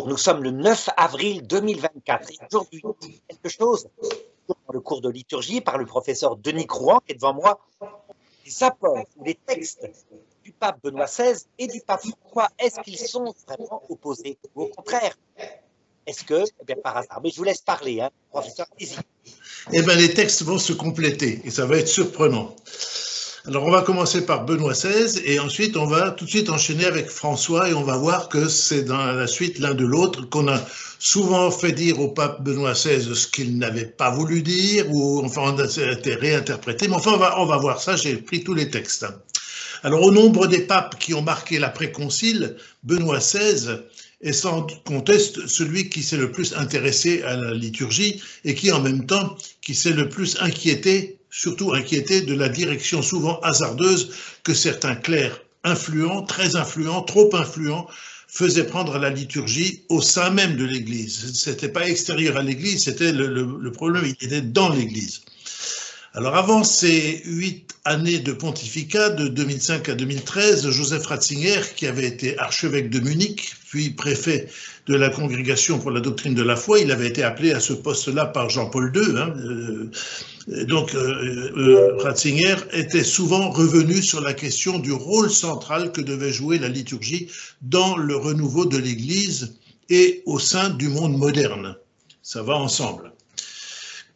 Nous sommes le 9 avril 2024 et aujourd'hui, quelque chose dans le cours de liturgie par le professeur Denis Crouan qui est devant moi, les apôtres ou les textes du pape Benoît XVI et du pape François, est-ce qu'ils sont vraiment opposés ou au contraire? Est-ce que, eh bien par hasard, mais je vous laisse parler, hein, professeur, allez-y. Eh bien, les textes vont se compléter et ça va être surprenant. Alors, on va commencer par Benoît XVI et ensuite, on va tout de suite enchaîner avec François et on va voir que c'est dans la suite l'un de l'autre qu'on a souvent fait dire au pape Benoît XVI ce qu'il n'avait pas voulu dire ou enfin, on a été réinterprété. Mais enfin, on va voir ça, j'ai pris tous les textes. Alors, au nombre des papes qui ont marqué l'après-concile, Benoît XVI est sans conteste celui qui s'est le plus intéressé à la liturgie et qui, en même temps, qui s'est le plus inquiété, surtout inquiété de la direction souvent hasardeuse que certains clercs influents, très influents, trop influents, faisaient prendre à la liturgie au sein même de l'Église. C'était pas extérieur à l'Église, c'était le problème, il était dans l'Église. Alors avant ces 8 années de pontificat, de 2005 à 2013, Joseph Ratzinger, qui avait été archevêque de Munich, puis préfet de la Congrégation pour la doctrine de la foi, il avait été appelé à ce poste-là par Jean-Paul II. Ratzinger était souvent revenu sur la question du rôle central que devait jouer la liturgie dans le renouveau de l'Église et au sein du monde moderne. Ça va ensemble.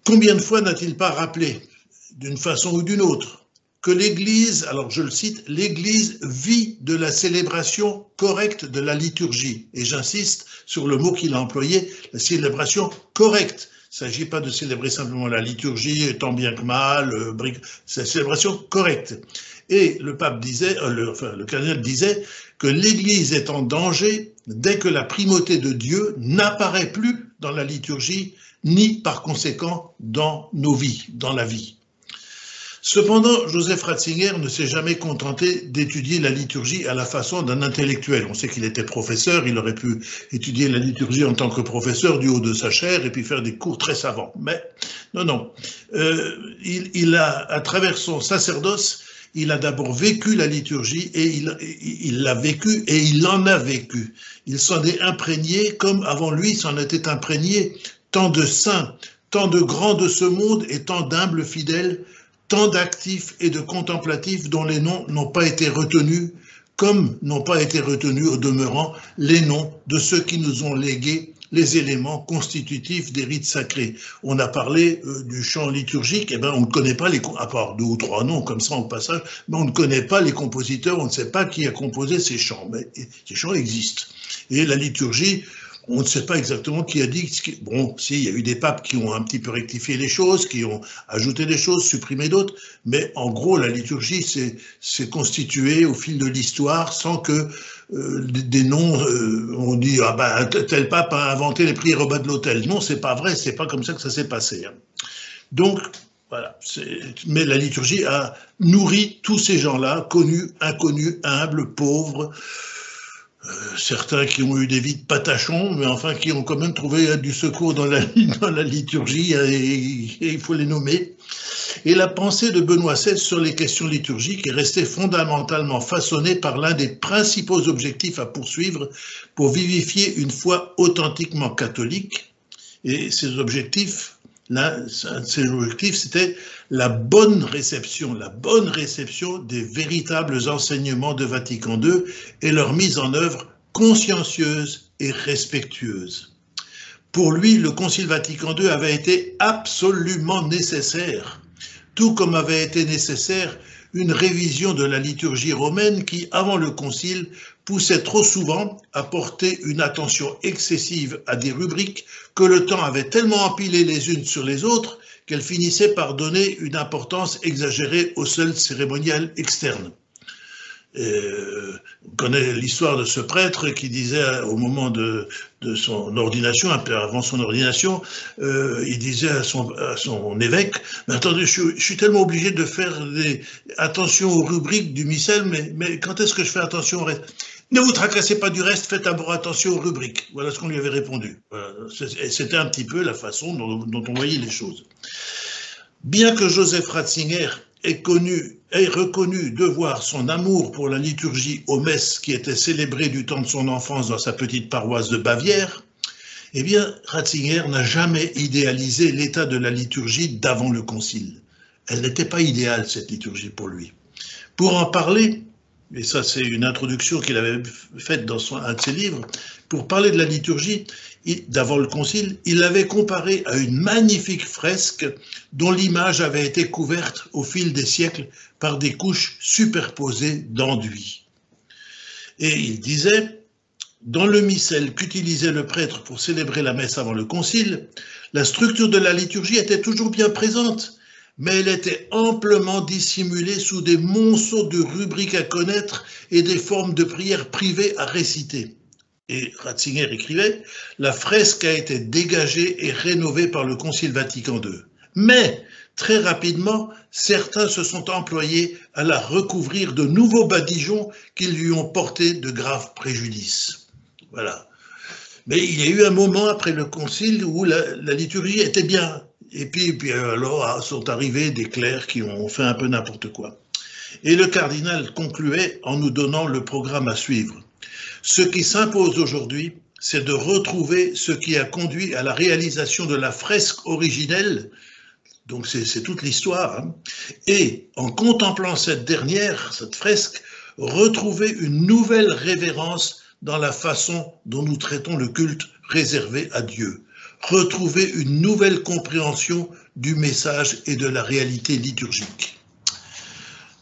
Combien de fois n'a-t-il pas rappelé, d'une façon ou d'une autre, que l'Église, alors je le cite, l'Église vit de la célébration correcte de la liturgie. Et j'insiste sur le mot qu'il a employé, la célébration correcte. Il ne s'agit pas de célébrer simplement la liturgie, tant bien que mal, c'est la célébration correcte. Et le pape disait, le cardinal disait que l'Église est en danger dès que la primauté de Dieu n'apparaît plus dans la liturgie, ni par conséquent dans nos vies, dans la vie. Cependant, Joseph Ratzinger ne s'est jamais contenté d'étudier la liturgie à la façon d'un intellectuel. On sait qu'il était professeur, il aurait pu étudier la liturgie en tant que professeur du haut de sa chaire et puis faire des cours très savants. Mais non. Il a, à travers son sacerdoce, il a d'abord vécu la liturgie et il l'a vécu et il en a vécu. Il s'en est imprégné comme avant lui s'en était imprégné tant de saints, tant de grands de ce monde et tant d'humbles fidèles, tant d'actifs et de contemplatifs dont les noms n'ont pas été retenus, comme n'ont pas été retenus au demeurant les noms de ceux qui nous ont légué les éléments constitutifs des rites sacrés. On a parlé du chant liturgique, et on ne connaît pas à part 2 ou 3 noms comme ça au passage, mais on ne connaît pas les compositeurs, on ne sait pas qui a composé ces chants, mais ces chants existent. Et la liturgie, on ne sait pas exactement qui a dit. Bon, si, il y a eu des papes qui ont un petit peu rectifié les choses, qui ont ajouté des choses, supprimé d'autres, mais en gros, la liturgie s'est constituée au fil de l'histoire sans que des noms, on dit, tel pape a inventé les prières au bas de l'autel. Non, c'est pas vrai, c'est pas comme ça que ça s'est passé. Donc, voilà. Mais la liturgie a nourri tous ces gens-là, connus, inconnus, humbles, pauvres, certains qui ont eu des vies de patachons, mais enfin qui ont quand même trouvé du secours dans la liturgie, et il faut les nommer. Et la pensée de Benoît XVI sur les questions liturgiques est restée fondamentalement façonnée par l'un des principaux objectifs à poursuivre pour vivifier une foi authentiquement catholique. Et ces objectifs, c'était la bonne réception des véritables enseignements de Vatican II et leur mise en œuvre consciencieuse et respectueuse. Pour lui, le Concile Vatican II avait été absolument nécessaire, tout comme avait été nécessaire une révision de la liturgie romaine qui, avant le Concile, poussait trop souvent à porter une attention excessive à des rubriques que le temps avait tellement empilées les unes sur les autres qu'elles finissaient par donner une importance exagérée au seul cérémonial externe. On connaît l'histoire de ce prêtre qui disait au moment de son ordination, un peu avant son ordination, il disait à son évêque, mais attendez, je suis tellement obligé de faire attention aux rubriques du missel, mais quand est-ce que je fais attention au reste? Ne vous tracassez pas du reste, faites d'abord attention aux rubriques. Voilà ce qu'on lui avait répondu. C'était un petit peu la façon dont on voyait les choses. Bien que Joseph Ratzinger est reconnu devoir son amour pour la liturgie aux messes qui étaient célébrées du temps de son enfance dans sa petite paroisse de Bavière, eh bien, Ratzinger n'a jamais idéalisé l'état de la liturgie d'avant le Concile. Elle n'était pas idéale, cette liturgie, pour lui. Pour en parler, et ça c'est une introduction qu'il avait faite dans un de ses livres, pour parler de la liturgie d'avant le Concile, il l'avait comparée à une magnifique fresque dont l'image avait été couverte au fil des siècles par des couches superposées d'enduit. Et il disait, dans le missel qu'utilisait le prêtre pour célébrer la messe avant le Concile, la structure de la liturgie était toujours bien présente, mais elle était amplement dissimulée sous des monceaux de rubriques à connaître et des formes de prières privées à réciter. Et Ratzinger écrivait, la fresque a été dégagée et rénovée par le Concile Vatican II. Mais, très rapidement, certains se sont employés à la recouvrir de nouveaux badigeons qui lui ont porté de graves préjudices. Voilà. Mais il y a eu un moment après le Concile où la liturgie était bien. Et puis alors sont arrivés des clercs qui ont fait un peu n'importe quoi. Et le cardinal concluait en nous donnant le programme à suivre. Ce qui s'impose aujourd'hui, c'est de retrouver ce qui a conduit à la réalisation de la fresque originelle, donc c'est toute l'histoire, hein, et en contemplant cette dernière, cette fresque, retrouver une nouvelle révérence dans la façon dont nous traitons le culte réservé à Dieu. Retrouver une nouvelle compréhension du message et de la réalité liturgique.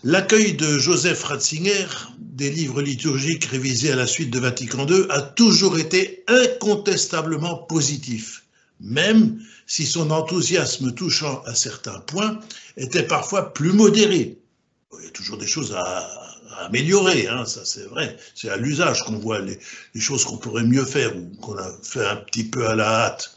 L'accueil de Joseph Ratzinger, des livres liturgiques révisés à la suite de Vatican II, a toujours été incontestablement positif, même si son enthousiasme touchant à certains points était parfois plus modéré. Il y a toujours des choses à améliorer, hein, ça c'est vrai, c'est à l'usage qu'on voit les choses qu'on pourrait mieux faire ou qu'on a fait un petit peu à la hâte.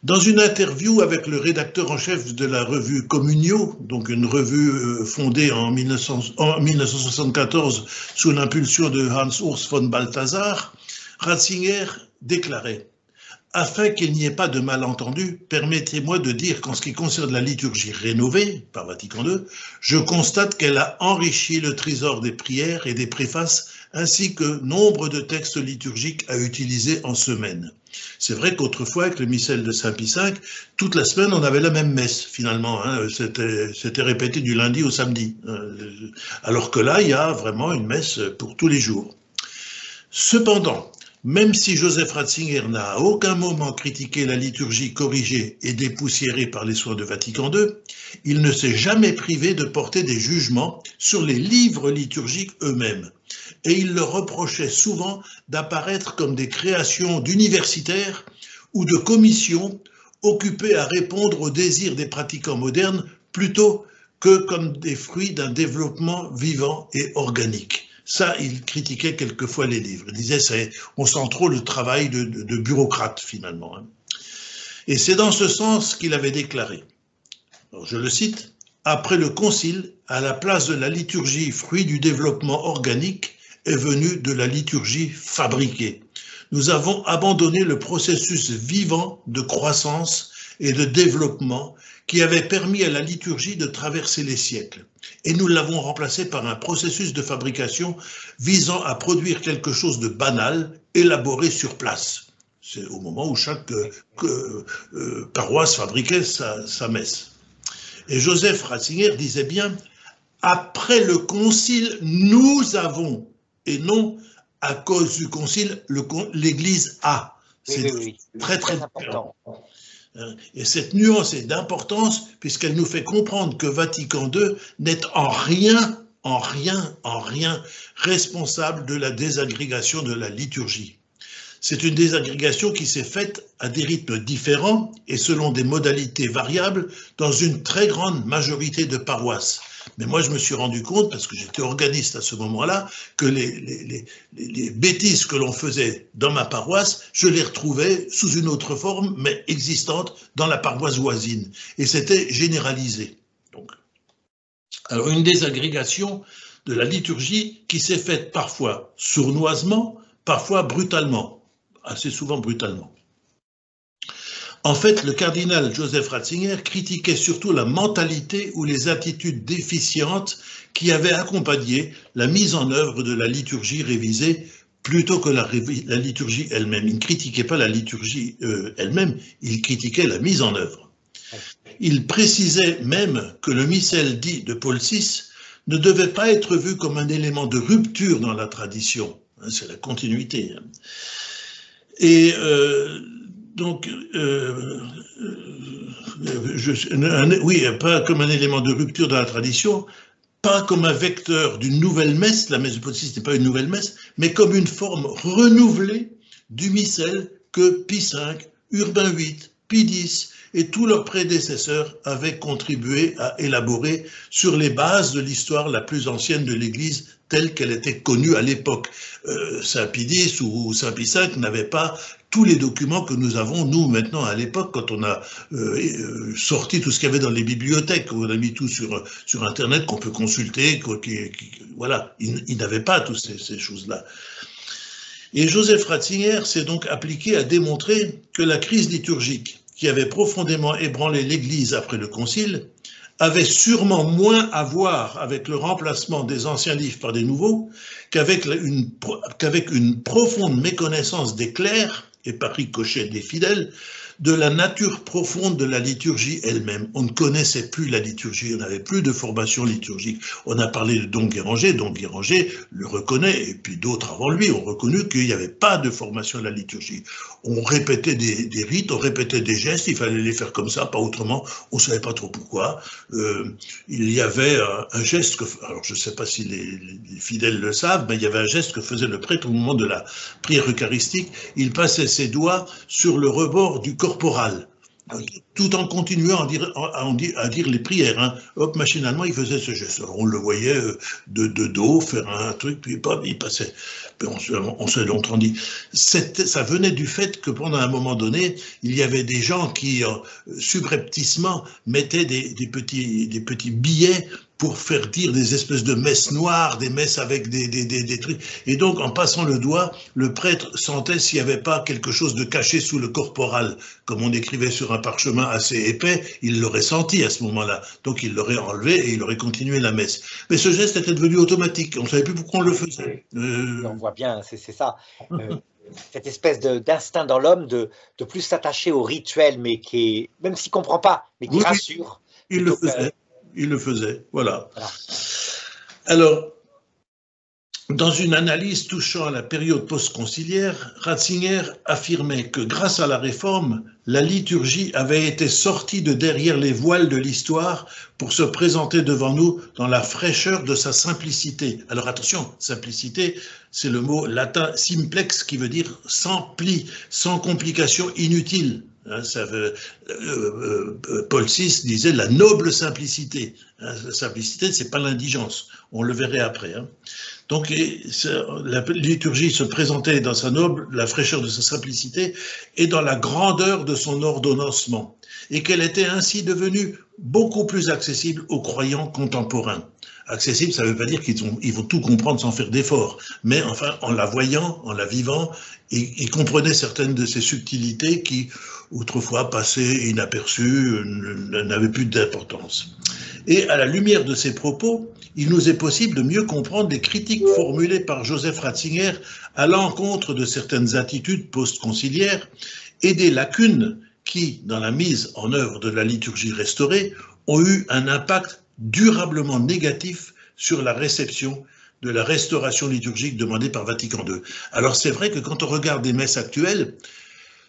Dans une interview avec le rédacteur en chef de la revue Communio, donc une revue fondée en 1974 sous l'impulsion de Hans-Urs von Balthasar, Ratzinger déclarait « Afin qu'il n'y ait pas de malentendu, permettez-moi de dire qu'en ce qui concerne la liturgie rénovée par Vatican II, je constate qu'elle a enrichi le trésor des prières et des préfaces ainsi que nombre de textes liturgiques à utiliser en semaine. » C'est vrai qu'autrefois, avec le missel de Saint-Pie V, toute la semaine, on avait la même messe, finalement. Hein, c'était répété du lundi au samedi. Alors que là, il y a vraiment une messe pour tous les jours. Cependant, même si Joseph Ratzinger n'a à aucun moment critiqué la liturgie corrigée et dépoussiérée par les soins de Vatican II, il ne s'est jamais privé de porter des jugements sur les livres liturgiques eux-mêmes. Et il leur reprochait souvent d'apparaître comme des créations d'universitaires ou de commissions occupées à répondre aux désirs des pratiquants modernes plutôt que comme des fruits d'un développement vivant et organique. Ça, il critiquait quelquefois les livres. Il disait, on sent trop le travail de bureaucrate, finalement. Hein. Et c'est dans ce sens qu'il avait déclaré, alors je le cite, « Après le Concile, à la place de la liturgie fruit du développement organique, est venue de la liturgie fabriquée. Nous avons abandonné le processus vivant de croissance et de développement qui avait permis à la liturgie de traverser les siècles. Et nous l'avons remplacé par un processus de fabrication visant à produire quelque chose de banal, élaboré sur place. » C'est au moment où chaque paroisse fabriquait sa messe. Et Joseph Ratzinger disait bien, après le Concile, nous avons, et non à cause du Concile, l'Église a. C'est oui, très important. Et cette nuance est d'importance puisqu'elle nous fait comprendre que Vatican II n'est en rien responsable de la désagrégation de la liturgie. C'est une désagrégation qui s'est faite à des rythmes différents et selon des modalités variables dans une très grande majorité de paroisses. Mais moi, je me suis rendu compte, parce que j'étais organiste à ce moment-là, que les bêtises que l'on faisait dans ma paroisse, je les retrouvais sous une autre forme, mais existante dans la paroisse voisine. Et c'était généralisé. Donc, alors, une désagrégation de la liturgie qui s'est faite parfois sournoisement, parfois brutalement, assez souvent brutalement. En fait, le cardinal Joseph Ratzinger critiquait surtout la mentalité ou les attitudes déficientes qui avaient accompagné la mise en œuvre de la liturgie révisée plutôt que la liturgie elle-même. Il ne critiquait pas la liturgie elle-même, il critiquait la mise en œuvre. Il précisait même que le missel dit de Paul VI ne devait pas être vu comme un élément de rupture dans la tradition. C'est la continuité. Et donc, oui, pas comme un élément de rupture dans la tradition, pas comme un vecteur d'une nouvelle messe, la messe de Paul VI n'est pas une nouvelle messe, mais comme une forme renouvelée du missel que Pie V, Urbain VIII, Pie X et tous leurs prédécesseurs avaient contribué à élaborer sur les bases de l'histoire la plus ancienne de l'Église telle qu'elle était connue à l'époque. Saint Pie X ou Saint Pie V n'avaient pas tous les documents que nous avons, nous, maintenant, à l'époque, quand on a sorti tout ce qu'il y avait dans les bibliothèques, on a mis tout sur Internet, qu'on peut consulter, voilà, ils n'avaient pas toutes ces choses-là. Et Joseph Ratzinger s'est donc appliqué à démontrer que la crise liturgique, qui avait profondément ébranlé l'Église après le Concile, avait sûrement moins à voir avec le remplacement des anciens livres par des nouveaux qu'avec une profonde méconnaissance des clercs, et par ricochet des fidèles, de la nature profonde de la liturgie elle-même. On ne connaissait plus la liturgie, on n'avait plus de formation liturgique. On a parlé de Don Guéranger le reconnaît, et puis d'autres avant lui ont reconnu qu'il n'y avait pas de formation de la liturgie. On répétait des rites, on répétait des gestes, il fallait les faire comme ça, pas autrement, on ne savait pas trop pourquoi. Il y avait un geste, alors je ne sais pas si les fidèles le savent, mais il y avait un geste que faisait le prêtre au moment de la prière eucharistique, il passait ses doigts sur le rebord du corporal, tout en continuant à dire les prières. Hein. Hop, machinalement, il faisait ce geste. Alors, on le voyait de dos faire un truc, puis hop, il passait. Puis on se longtemps dit. Ça venait du fait que pendant un moment donné, il y avait des gens qui, subrepticement, mettaient des petits billets pour faire dire des espèces de messes noires, des messes avec des trucs. Et donc, en passant le doigt, le prêtre sentait s'il n'y avait pas quelque chose de caché sous le corporal. Comme on écrivait sur un parchemin assez épais, il l'aurait senti à ce moment-là. Donc, il l'aurait enlevé et il aurait continué la messe. Mais ce geste était devenu automatique. On ne savait plus pourquoi on le faisait. On voit bien, c'est ça. Cette espèce d'instinct dans l'homme de plus s'attacher au rituel, mais qui est, même s'il ne comprend pas, mais qui rassure. Il le faisait. Il le faisait, voilà. Alors, dans une analyse touchant à la période post-conciliaire, Ratzinger affirmait que grâce à la Réforme, la liturgie avait été sortie de derrière les voiles de l'histoire pour se présenter devant nous dans la fraîcheur de sa simplicité. Alors attention, simplicité, c'est le mot latin simplex qui veut dire sans pli, sans complications inutiles. Hein, Paul VI disait la noble simplicité. Hein, la simplicité, c'est pas l'indigence. On le verrait après. Hein. Donc, la liturgie se présentait dans la fraîcheur de sa simplicité et dans la grandeur de son ordonnancement, et qu'elle était ainsi devenue beaucoup plus accessible aux croyants contemporains. Accessible, ça ne veut pas dire qu'ils vont tout comprendre sans faire d'efforts, mais enfin, en la voyant, en la vivant, ils comprenaient certaines de ces subtilités qui, autrefois, passaient inaperçues, n'avaient plus d'importance. Et à la lumière de ces propos, il nous est possible de mieux comprendre les critiques formulées par Joseph Ratzinger à l'encontre de certaines attitudes post-conciliaires et des lacunes qui, dans la mise en œuvre de la liturgie restaurée, ont eu un impact durablement négatif sur la réception de la restauration liturgique demandée par Vatican II. Alors c'est vrai que quand on regarde des messes actuelles,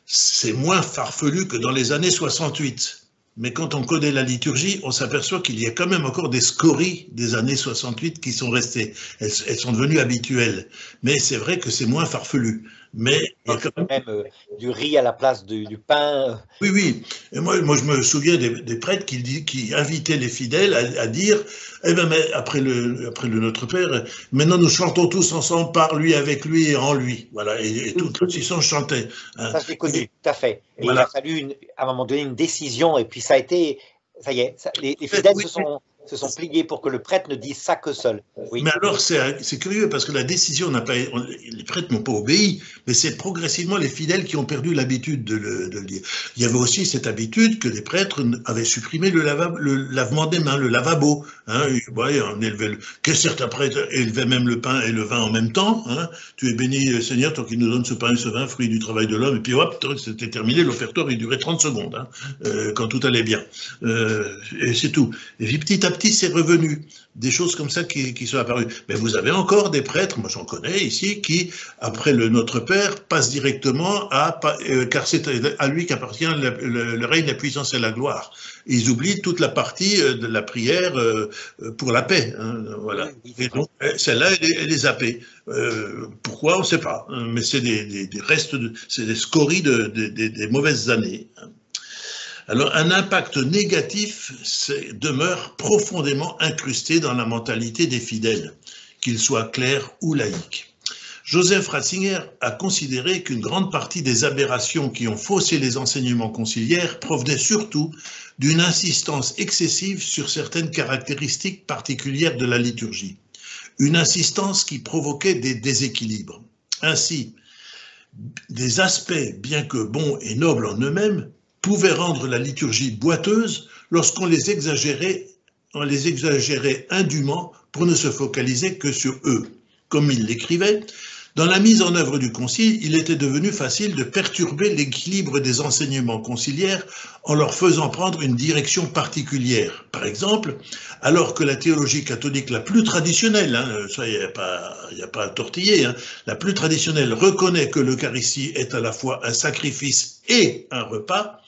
c'est moins farfelu que dans les années 68. Mais quand on connaît la liturgie, on s'aperçoit qu'il y a quand même encore des scories des années 68 qui sont restées. Elles sont devenues habituelles. Mais c'est vrai que c'est moins farfelu. Mais il y a quand même du riz à la place du pain. Oui, oui. Et moi, je me souviens des prêtres qui invitaient les fidèles à dire, eh ben, mais après le Notre Père, maintenant nous chantons tous ensemble par lui, avec lui et en lui. Voilà. Et toute l'audition chantait. Hein. Ça, je l'ai connu, tout à fait. Et voilà. Il a fallu, à un moment donné, une décision, et puis ça a été, ça y est, les fidèles se sont se sont pliés pour que le prêtre ne dise ça que seul. Oui. Mais alors, c'est curieux parce que la décision n'a pas, les prêtres n'ont pas obéi, mais c'est progressivement les fidèles qui ont perdu l'habitude de le dire. Il y avait aussi cette habitude que les prêtres avaient supprimé le lavement des mains, le lavabo. Hein, on élevait que certains prêtres élevaient même le pain et le vin en même temps. Hein. Tu es béni, Seigneur, tant qu'il nous donne ce pain et ce vin, fruit du travail de l'homme. Et puis hop, c'était terminé. L'offertoire, il durait 30 secondes, hein, quand tout allait bien. Et c'est tout. Et puis petit à petit, c'est revenu. Des choses comme ça qui sont apparues. Mais vous avez encore des prêtres, moi j'en connais ici, qui, après le Notre Père, passent directement car c'est à lui qu'appartient le règne, la puissance et la gloire. Ils oublient toute la partie de la prière pour la paix. Hein, voilà. Et donc, celle-là, elle est zappée. Pourquoi, on ne sait pas. Mais c'est des restes, c'est des scories des mauvaises années. Alors, un impact négatif demeure profondément incrusté dans la mentalité des fidèles, qu'ils soient clercs ou laïcs. Joseph Ratzinger a considéré qu'une grande partie des aberrations qui ont faussé les enseignements conciliaires provenaient surtout d'une insistance excessive sur certaines caractéristiques particulières de la liturgie. Une insistance qui provoquait des déséquilibres. Ainsi, des aspects, bien que bons et nobles en eux-mêmes, pouvaient rendre la liturgie boiteuse lorsqu'on les exagérait indûment pour ne se focaliser que sur eux. Comme il l'écrivait, dans la mise en œuvre du concile, il était devenu facile de perturber l'équilibre des enseignements conciliaires en leur faisant prendre une direction particulière. Par exemple, alors que la théologie catholique la plus traditionnelle, hein, ça il n'y a pas à tortiller, hein, la plus traditionnelle reconnaît que l'Eucharistie est à la fois un sacrifice et un repas,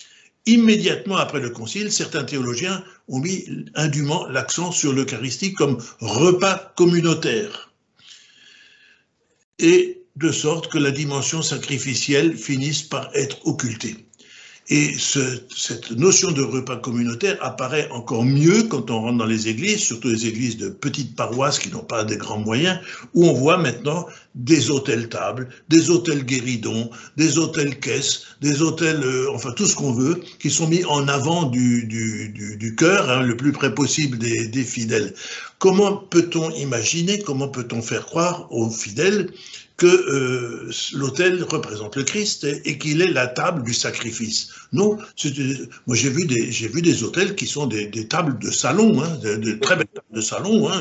immédiatement après le concile, certains théologiens ont mis indûment l'accent sur l'Eucharistie comme repas communautaire. Et de sorte que la dimension sacrificielle finisse par être occultée. Et cette notion de repas communautaire apparaît encore mieux quand on rentre dans les églises, surtout les églises de petites paroisses qui n'ont pas des grands moyens, où on voit maintenant des autels-tables, des autels-guéridons, des autels-caisses, des autels, enfin tout ce qu'on veut, qui sont mis en avant du cœur, hein, le plus près possible des fidèles. Comment peut-on imaginer, comment peut-on faire croire aux fidèles que l'autel représente le Christ et qu'il est la table du sacrifice? Non, moi j'ai vu des autels qui sont des tables de salon, hein, de très belles tables de salon. Hein,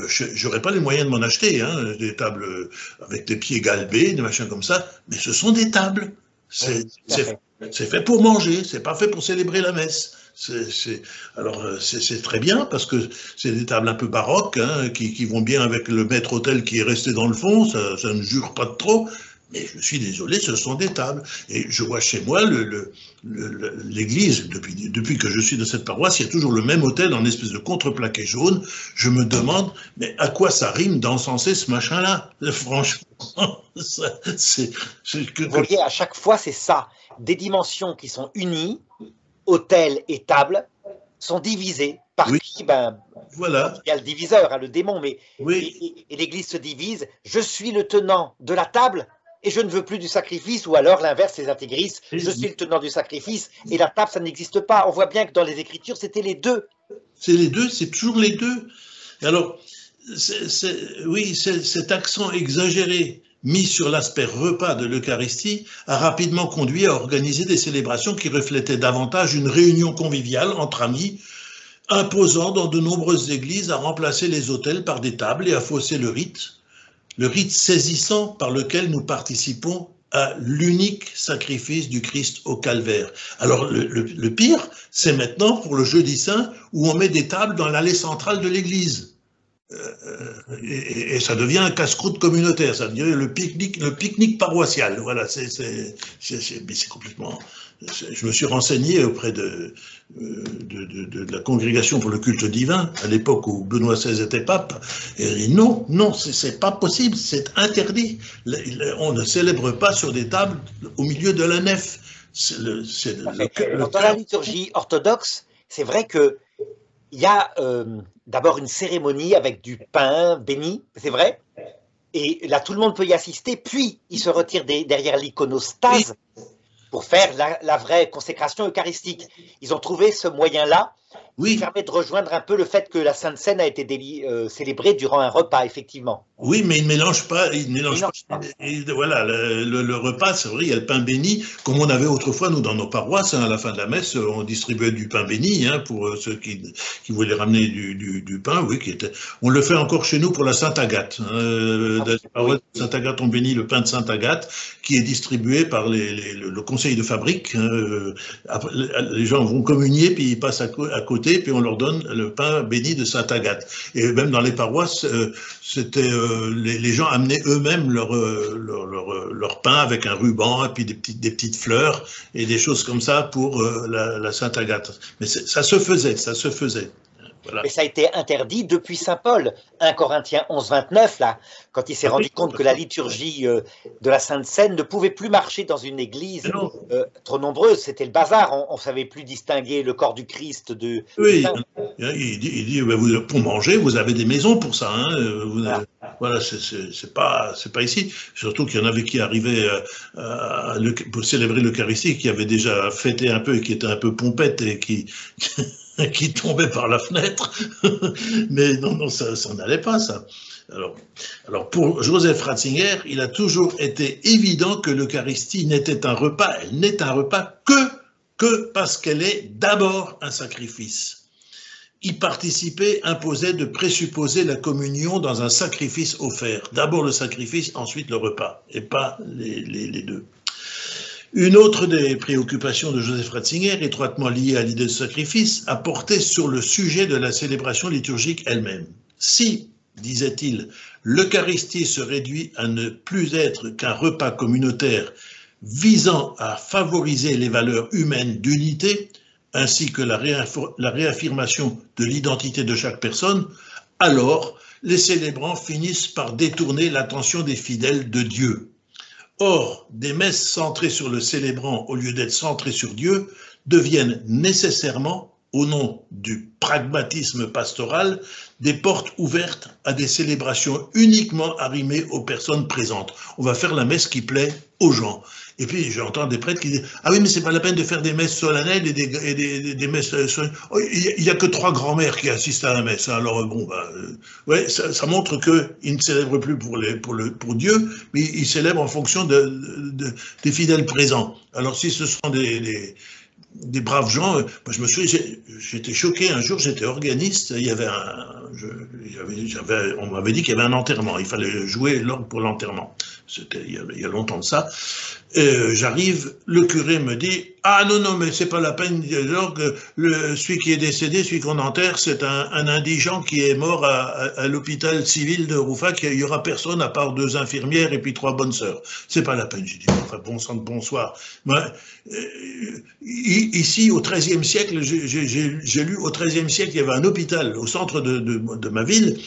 j'aurais pas les moyens de m'en acheter, hein, des tables avec des pieds galbés, des machins comme ça, mais ce sont des tables. C'est fait pour manger, c'est pas fait pour célébrer la messe. Alors c'est très bien parce que c'est des tables un peu baroques, hein, qui vont bien avec le maître-autel qui est resté dans le fond, ça ne jure pas de trop, mais je suis désolé, ce sont des tables. Et je vois chez moi l'église, depuis que je suis de cette paroisse, il y a toujours le même autel en espèce de contreplaqué jaune. Je me demande, mais à quoi ça rime d'encenser ce machin-là? Franchement, vous voyez, à chaque fois, c'est ça. Des dimensions qui sont unies, autel et table, sont divisés. Par oui. qui? Voilà. Il y a le diviseur, hein, le démon, mais oui. et l'Église se divise. Je suis le tenant de la table et je ne veux plus du sacrifice, ou alors l'inverse, les intégristes, je suis le tenant du sacrifice et la table, ça n'existe pas. On voit bien que dans les Écritures, c'était les deux. C'est les deux, c'est toujours les deux. Alors, oui, cet accent exagéré mis sur l'aspect repas de l'Eucharistie a rapidement conduit à organiser des célébrations qui reflétaient davantage une réunion conviviale entre amis, imposant dans de nombreuses églises à remplacer les autels par des tables et à fausser le rite saisissant par lequel nous participons à l'unique sacrifice du Christ au calvaire. Alors le pire, c'est maintenant pour le jeudi saint où on met des tables dans l'allée centrale de l'église. Et ça devient un casse-croûte communautaire, ça devient le pique-nique paroissial. Voilà, c'est complètement. Je me suis renseigné auprès de la congrégation pour le culte divin à l'époque où Benoît XVI était pape. Et non, c'est pas possible, c'est interdit. On ne célèbre pas sur des tables au milieu de la nef. Dans la liturgie orthodoxe, c'est vrai que il y a d'abord une cérémonie avec du pain béni, c'est vrai, et là tout le monde peut y assister, puis ils se retirent derrière l'iconostase pour faire la vraie consécration eucharistique. Ils ont trouvé ce moyen-là, Oui. Ça permet de rejoindre un peu le fait que la Sainte Seine a été célébrée durant un repas, effectivement. Oui, mais il ne mélange pas. Il mélange Non. pas. Et voilà, le repas, c'est vrai, il y a le pain béni, comme on avait autrefois, nous, dans nos paroisses, hein, à la fin de la messe, on distribuait du pain béni hein, pour ceux qui voulaient ramener du pain. Oui, on le fait encore chez nous pour la Sainte Agathe. Dans la paroisse de Sainte Agathe, on bénit le pain de Sainte Agathe, qui est distribué par le conseil de fabrique. Après, les gens vont communier, puis ils passent à côté, puis on leur donne le pain béni de Sainte Agathe. Et même dans les paroisses, c'était les gens amenaient eux-mêmes leur pain avec un ruban et puis des petites fleurs et des choses comme ça pour la Sainte Agathe. Mais ça se faisait, ça se faisait. Voilà. Mais ça a été interdit depuis saint Paul, 1 Corinthiens 11, 29, là, quand il s'est rendu compte que la liturgie de la Sainte Seine ne pouvait plus marcher dans une église trop nombreuse. C'était le bazar, on ne savait plus distinguer le corps du Christ de... Oui, il dit pour manger, vous avez des maisons pour ça. Hein, voilà, c'est pas ici. Surtout qu'il y en avait qui arrivaient pour célébrer l'Eucharistie, qui avaient déjà fêté un peu et qui étaient un peu pompettes et qui tombait par la fenêtre, mais non, ça n'allait pas, ça. Alors, pour Joseph Ratzinger, il a toujours été évident que l'Eucharistie n'était un repas, elle n'est un repas que parce qu'elle est d'abord un sacrifice. Y participer imposait de présupposer la communion dans un sacrifice offert. D'abord le sacrifice, ensuite le repas, et pas les deux. Une autre des préoccupations de Joseph Ratzinger, étroitement liée à l'idée de sacrifice, a porté sur le sujet de la célébration liturgique elle-même. Si, disait-il, l'Eucharistie se réduit à ne plus être qu'un repas communautaire visant à favoriser les valeurs humaines d'unité, ainsi que la réaffirmation de l'identité de chaque personne, alors les célébrants finissent par détourner l'attention des fidèles de Dieu. Or, des messes centrées sur le célébrant au lieu d'être centrées sur Dieu deviennent nécessairement, au nom du pragmatisme pastoral, des portes ouvertes à des célébrations uniquement arrimées aux personnes présentes. On va faire la messe qui plaît aux gens. Et puis j'entends des prêtres qui disent « Ah oui, mais c'est pas la peine de faire des messes solennelles et des messes solennelles. Oh, il n'y a que 3 grands-mères qui assistent à la messe. Alors bon, ouais, ça montre qu'ils ne célèbrent plus pour Dieu, mais ils célèbrent en fonction des fidèles présents. Alors si ce sont des braves gens, moi je me souviens, j'étais choqué un jour, j'étais organiste, il y avait on m'avait dit qu'il y avait un enterrement, il fallait jouer l'orgue pour l'enterrement. C'était il y a longtemps de ça. J'arrive, le curé me dit « Ah non, mais c'est pas la peine, l'orgue, celui qui est décédé, celui qu'on enterre, c'est un indigent qui est mort à l'hôpital civil de Roufac, il y aura personne à part 2 infirmières et puis 3 bonnes sœurs. C'est pas la peine. » J'ai dit « Enfin, bon sang de bonsoir. » Ici, au XIIIe siècle, j'ai lu au XIIIe siècle, il y avait un hôpital au centre de ma ville.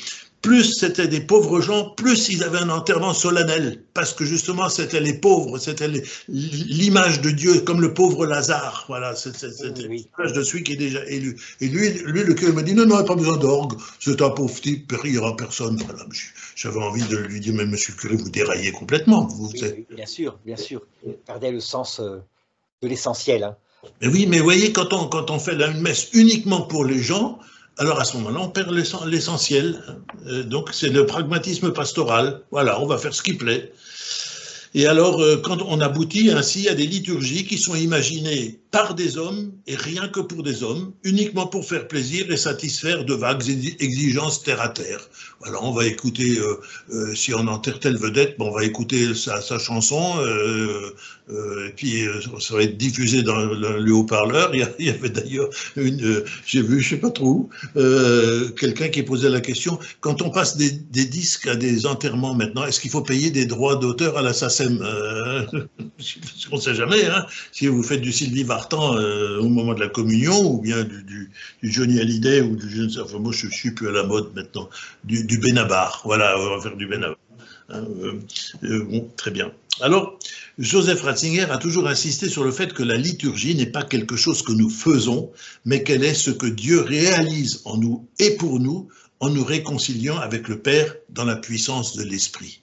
Plus c'était des pauvres gens, plus ils avaient un enterrement solennel, parce que justement c'était les pauvres, c'était l'image de Dieu, comme le pauvre Lazare, voilà, c'était l'image de celui qui est déjà élu. Et lui le curé me dit non, il n'y a pas besoin d'orgue, c'est un pauvre type, il n'y aura personne. Voilà, j'avais envie de lui dire, mais monsieur le curé, vous déraillez complètement. Oui, bien sûr, perdez le sens de l'essentiel. Hein. Mais oui, mais vous voyez, quand on fait une messe uniquement pour les gens, alors à ce moment-là, on perd l'essentiel. Donc c'est le pragmatisme pastoral. Voilà, on va faire ce qui plaît. Et alors, quand on aboutit ainsi à des liturgies qui sont imaginées par des hommes et rien que pour des hommes, uniquement pour faire plaisir et satisfaire de vagues exigences terre à terre. Voilà, on va écouter, si on enterre telle vedette, bon, on va écouter sa chanson, et puis ça va être diffusé dans le haut-parleur. Il y avait d'ailleurs j'ai vu, je sais pas trop où, quelqu'un qui posait la question, quand on passe des disques à des enterrements maintenant, est-ce qu'il faut payer des droits d'auteur à la SACEM? On ne sait jamais, hein, si vous faites du Sylvie Vartan au moment de la communion, ou bien du Johnny Hallyday, ou du je ne sais, enfin moi je ne suis plus à la mode maintenant, du Benabar, voilà, on va faire du Benabar. Bon, très bien. Alors, Joseph Ratzinger a toujours insisté sur le fait que la liturgie n'est pas quelque chose que nous faisons, mais qu'elle est ce que Dieu réalise en nous et pour nous, en nous réconciliant avec le Père dans la puissance de l'Esprit.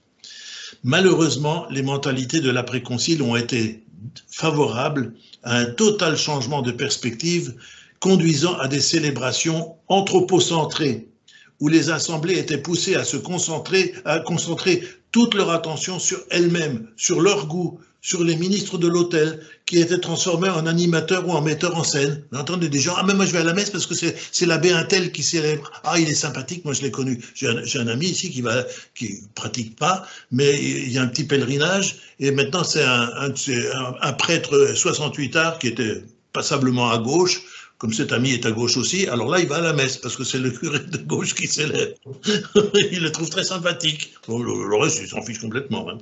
Malheureusement, les mentalités de l'après-concile ont été favorables à un total changement de perspective conduisant à des célébrations anthropocentrées, où les assemblées étaient poussées à concentrer toute leur attention sur elles-mêmes, sur leur goût, sur les ministres de l'autel, qui étaient transformés en animateurs ou en metteurs en scène. Vous entendez des gens, ah mais moi je vais à la messe parce que c'est l'abbé un tel qui célèbre. Ah il est sympathique, moi je l'ai connu. J'ai un ami ici qui pratique pas, mais il y a un petit pèlerinage, et maintenant c'est un prêtre 68ard qui était passablement à gauche, comme cet ami est à gauche aussi, alors là, il va à la messe, parce que c'est le curé de gauche qui célèbre. Il le trouve très sympathique. Bon, le reste, il s'en fiche complètement. Hein.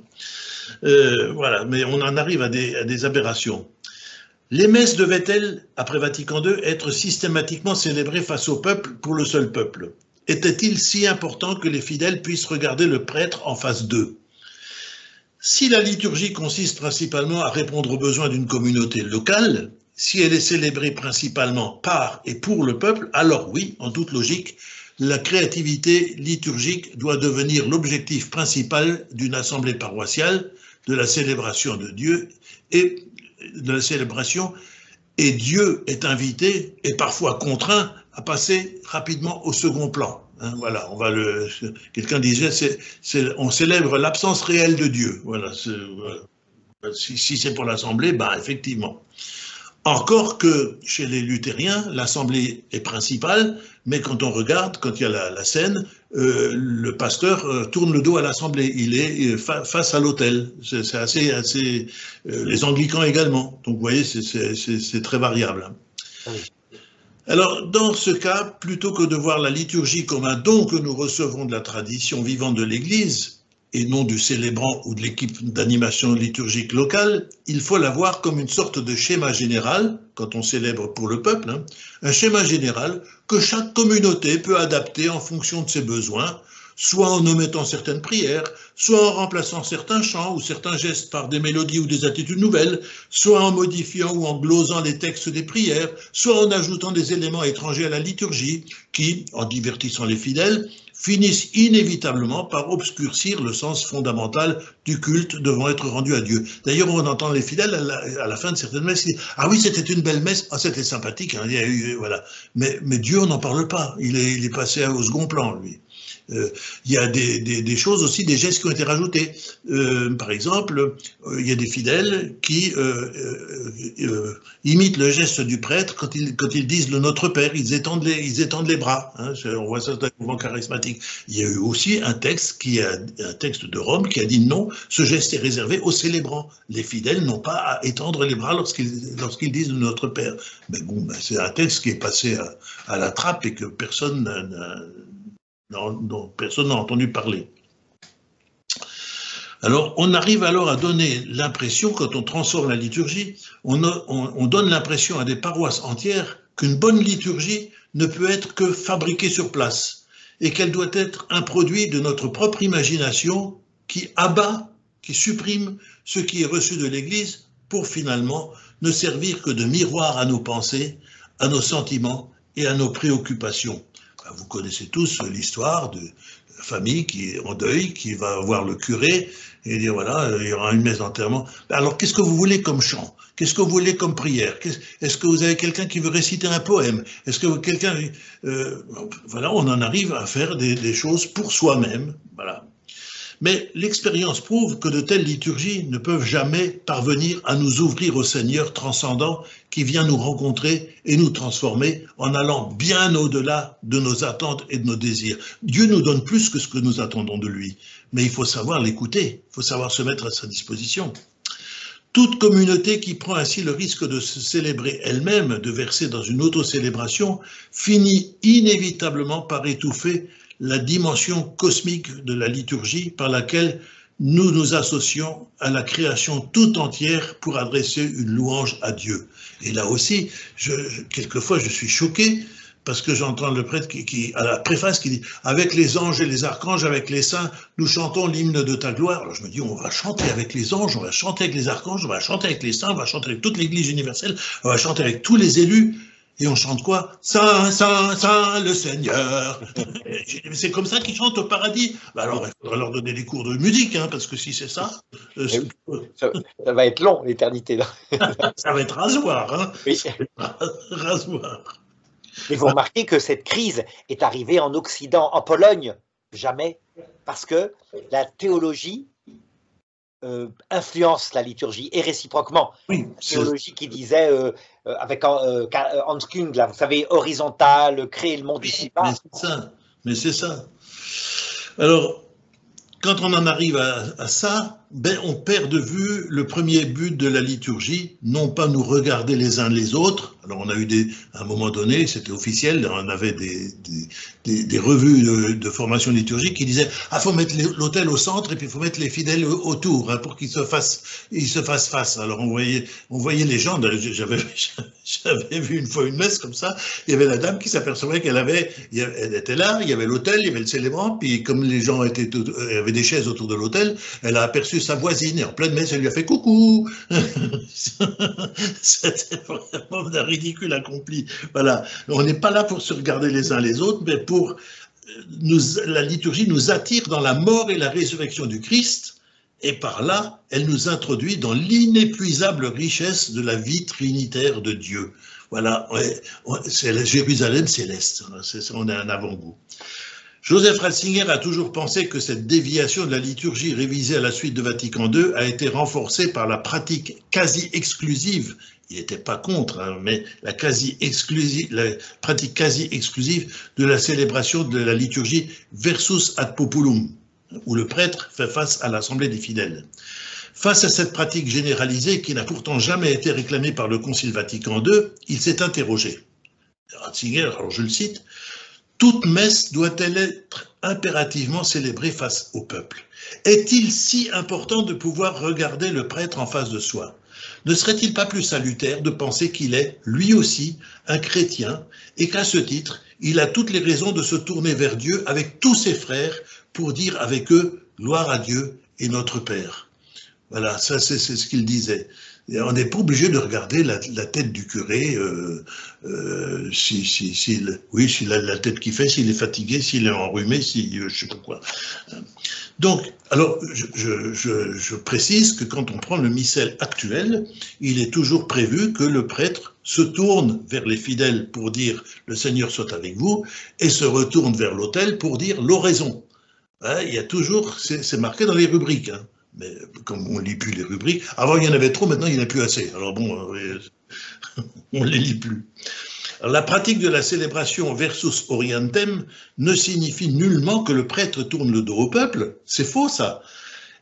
Voilà, mais on en arrive à des aberrations. Les messes devaient-elles, après Vatican II, être systématiquement célébrées face au peuple, pour le seul peuple? Était-il si important que les fidèles puissent regarder le prêtre en face d'eux? Si la liturgie consiste principalement à répondre aux besoins d'une communauté locale, si elle est célébrée principalement par et pour le peuple, alors oui, en toute logique, la créativité liturgique doit devenir l'objectif principal d'une assemblée paroissiale, de la célébration de Dieu et de la célébration, et Dieu est invité et parfois contraint à passer rapidement au second plan. Hein, voilà, quelqu'un disait, on célèbre l'absence réelle de Dieu. Voilà, si c'est pour l'assemblée, ben effectivement. Encore que chez les luthériens, l'assemblée est principale, mais quand on regarde, quand il y a la scène, le pasteur tourne le dos à l'assemblée, il est face à l'autel. C'est assez les anglicans également. Donc vous voyez, c'est très variable. Oui. Alors, dans ce cas, plutôt que de voir la liturgie comme un don que nous recevons de la tradition vivante de l'Église, et non du célébrant ou de l'équipe d'animation liturgique locale, il faut la voir comme une sorte de schéma général, quand on célèbre pour le peuple, hein, un schéma général que chaque communauté peut adapter en fonction de ses besoins, soit en omettant certaines prières, soit en remplaçant certains chants ou certains gestes par des mélodies ou des attitudes nouvelles, soit en modifiant ou en glosant les textes des prières, soit en ajoutant des éléments étrangers à la liturgie qui, en divertissant les fidèles, finissent inévitablement par obscurcir le sens fondamental du culte devant être rendu à Dieu. D'ailleurs, on entend les fidèles à la fin de certaines messes qui disent « Ah oui, c'était une belle messe, ah, c'était sympathique, hein, voilà. » Mais Dieu, on n'en parle pas, il est passé au second plan, lui. Il y a des choses aussi, des gestes qui ont été rajoutés. Par exemple, il y a des fidèles qui imitent le geste du prêtre quand ils disent le Notre Père, ils étendent les bras. Hein, on voit ça dans un mouvement charismatique. Il y a eu aussi un texte de Rome qui a dit non, ce geste est réservé aux célébrants. Les fidèles n'ont pas à étendre les bras lorsqu'ils disent le Notre Père. Mais bon, c'est un texte qui est passé à la trappe et que personne dont personne n'a entendu parler. Alors, on arrive alors à donner l'impression, quand on transforme la liturgie, on donne l'impression à des paroisses entières qu'une bonne liturgie ne peut être que fabriquée sur place et qu'elle doit être un produit de notre propre imagination qui abat, qui supprime ce qui est reçu de l'Église pour finalement ne servir que de miroir à nos pensées, à nos sentiments et à nos préoccupations. Vous connaissez tous l'histoire de la famille qui est en deuil, qui va voir le curé et dire voilà, il y aura une messe d'enterrement. Alors qu'est-ce que vous voulez comme chant? Qu'est-ce que vous voulez comme prière? Est-ce que vous avez quelqu'un qui veut réciter un poème? Est-ce que quelqu'un... voilà, on en arrive à faire des choses pour soi-même. Voilà. Mais l'expérience prouve que de telles liturgies ne peuvent jamais parvenir à nous ouvrir au Seigneur transcendant qui vient nous rencontrer et nous transformer en allant bien au-delà de nos attentes et de nos désirs. Dieu nous donne plus que ce que nous attendons de lui, mais il faut savoir l'écouter, il faut savoir se mettre à sa disposition. Toute communauté qui prend ainsi le risque de se célébrer elle-même, de verser dans une auto-célébration, finit inévitablement par étouffer la dimension cosmique de la liturgie par laquelle nous nous associons à la création tout entière pour adresser une louange à Dieu. Et là aussi, quelquefois je suis choqué parce que j'entends le prêtre qui, à la préface, qui dit « Avec les anges et les archanges, avec les saints, nous chantons l'hymne de ta gloire ». Alors je me dis, on va chanter avec les anges, on va chanter avec les archanges, on va chanter avec les saints, on va chanter avec toute l'Église universelle, on va chanter avec tous les élus. Et on chante quoi? Saint, Saint, Saint, le Seigneur. C'est comme ça qu'ils chantent au paradis. Bah alors, il faudra leur donner des cours de musique, hein, parce que si c'est ça... ça va être long, l'éternité. Ça va être rasoir. Hein. Oui. Rasoir. Mais vous remarquez que cette crise est arrivée en Occident, en Pologne, jamais, parce que la théologie influence la liturgie, et réciproquement. Oui, la théologie qui disait, avec Hans Küng, là, vous savez, horizontale, créer le monde ici-bas. Mais c'est ça. Alors, quand on en arrive à ça, ben, on perd de vue le premier but de la liturgie, non pas nous regarder les uns les autres. Alors on a eu à un moment donné, c'était officiel, on avait des revues de formation liturgique qui disaient « Ah, faut mettre l'autel au centre et puis il faut mettre les fidèles autour hein, pour qu'ils se fassent face ». Alors on voyait les gens, j'avais vu une fois une messe comme ça, il y avait la dame qui s'apercevait elle était là, il y avait l'autel, il y avait le célébrant, puis comme les gens il y avait des chaises autour de l'autel, elle a aperçu sa voisine et en pleine messe, elle lui a fait coucou. C'était vraiment un ridicule accompli. Voilà, on n'est pas là pour se regarder les uns les autres, mais la liturgie nous attire dans la mort et la résurrection du Christ, et par là, elle nous introduit dans l'inépuisable richesse de la vie trinitaire de Dieu. Voilà, c'est la Jérusalem céleste, on a un avant-goût. Joseph Ratzinger a toujours pensé que cette déviation de la liturgie révisée à la suite de Vatican II a été renforcée par la pratique quasi exclusive, il n'était pas contre, hein, mais la pratique quasi exclusive de la célébration de la liturgie versus ad populum, où le prêtre fait face à l'assemblée des fidèles. Face à cette pratique généralisée qui n'a pourtant jamais été réclamée par le Concile Vatican II, il s'est interrogé. Ratzinger, alors je le cite, « Toute messe doit-elle être impérativement célébrée face au peuple? Est-il si important de pouvoir regarder le prêtre en face de soi? Ne serait-il pas plus salutaire de penser qu'il est, lui aussi, un chrétien et qu'à ce titre, il a toutes les raisons de se tourner vers Dieu avec tous ses frères pour dire avec eux « Gloire à Dieu et notre Père ». Voilà, ça c'est ce qu'il disait. Et on n'est pas obligé de regarder la tête du curé, s'il a la tête qui fait, s'il est fatigué, s'il est enrhumé, je sais pas quoi. Donc, alors, je précise que quand on prend le missel actuel, il est toujours prévu que le prêtre se tourne vers les fidèles pour dire « Le Seigneur soit avec vous » et se retourne vers l'autel pour dire « L'oraison ». Hein, il y a toujours, c'est marqué dans les rubriques, hein. Mais comme on ne lit plus les rubriques, avant il y en avait trop, maintenant il n'y en a plus assez. Alors bon, on ne les lit plus. Alors, la pratique de la célébration versus orientem ne signifie nullement que le prêtre tourne le dos au peuple, c'est faux ça.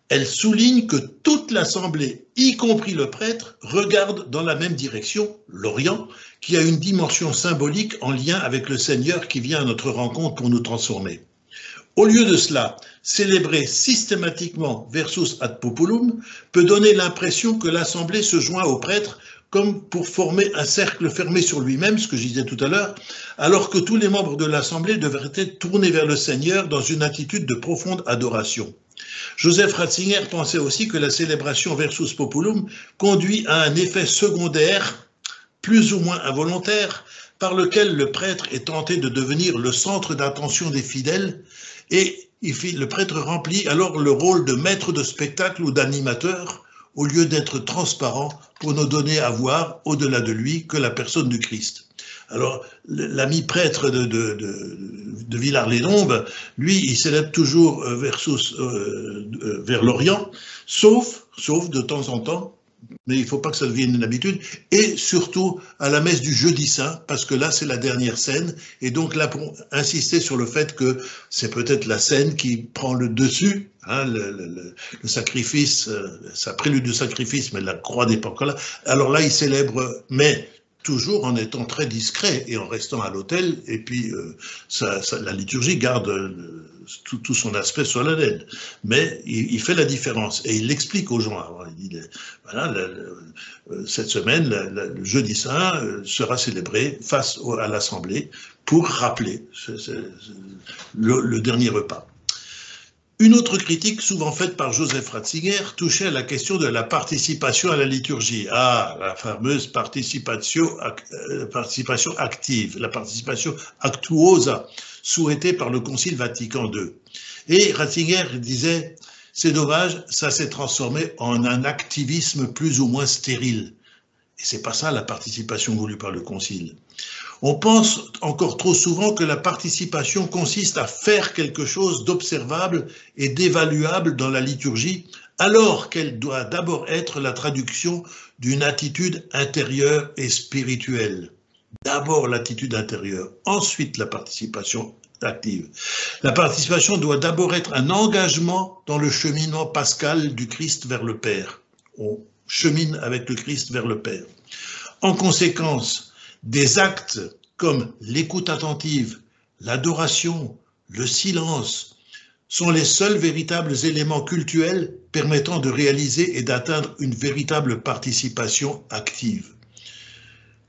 Elle souligne que toute l'assemblée, y compris le prêtre, regarde dans la même direction, l'Orient, qui a une dimension symbolique en lien avec le Seigneur qui vient à notre rencontre pour nous transformer. Au lieu de cela, célébrer systématiquement versus ad populum peut donner l'impression que l'assemblée se joint au prêtre comme pour former un cercle fermé sur lui-même, ce que je disais tout à l'heure, alors que tous les membres de l'assemblée devraient être tournés vers le Seigneur dans une attitude de profonde adoration. Joseph Ratzinger pensait aussi que la célébration versus populum conduit à un effet secondaire, plus ou moins involontaire, par lequel le prêtre est tenté de devenir le centre d'attention des fidèles, et le prêtre remplit alors le rôle de maître de spectacle ou d'animateur, au lieu d'être transparent pour nous donner à voir, au-delà de lui, que la personne du Christ. Alors, l'ami prêtre de Villars-les-Dombes, lui, il célèbre toujours vers l'Orient, sauf de temps en temps, mais il ne faut pas que ça devienne une habitude, et surtout à la messe du jeudi saint, parce que là c'est la dernière scène, et donc là pour insister sur le fait que c'est peut-être la scène qui prend le dessus, hein, le sacrifice, ça prélude du sacrifice, mais la croix n'est pas encore là, alors là il célèbre, mais toujours en étant très discret et en restant à l'autel, et puis la liturgie garde tout son aspect solennel, mais il fait la différence et il l'explique aux gens. Alors, il dit, voilà, cette semaine, le jeudi saint sera célébré face à l'Assemblée pour rappeler le dernier repas. Une autre critique souvent faite par Joseph Ratzinger touchait à la question de la participation à la liturgie. Ah, la fameuse participation active, la participation actuosa, souhaitée par le Concile Vatican II. Et Ratzinger disait, c'est dommage, ça s'est transformé en un activisme plus ou moins stérile. Et c'est pas ça la participation voulue par le Concile. On pense encore trop souvent que la participation consiste à faire quelque chose d'observable et d'évaluable dans la liturgie, alors qu'elle doit d'abord être la traduction d'une attitude intérieure et spirituelle. D'abord l'attitude intérieure, ensuite la participation active. La participation doit d'abord être un engagement dans le cheminement pascal du Christ vers le Père. On chemine avec le Christ vers le Père. En conséquence, des actes comme l'écoute attentive, l'adoration, le silence sont les seuls véritables éléments cultuels permettant de réaliser et d'atteindre une véritable participation active.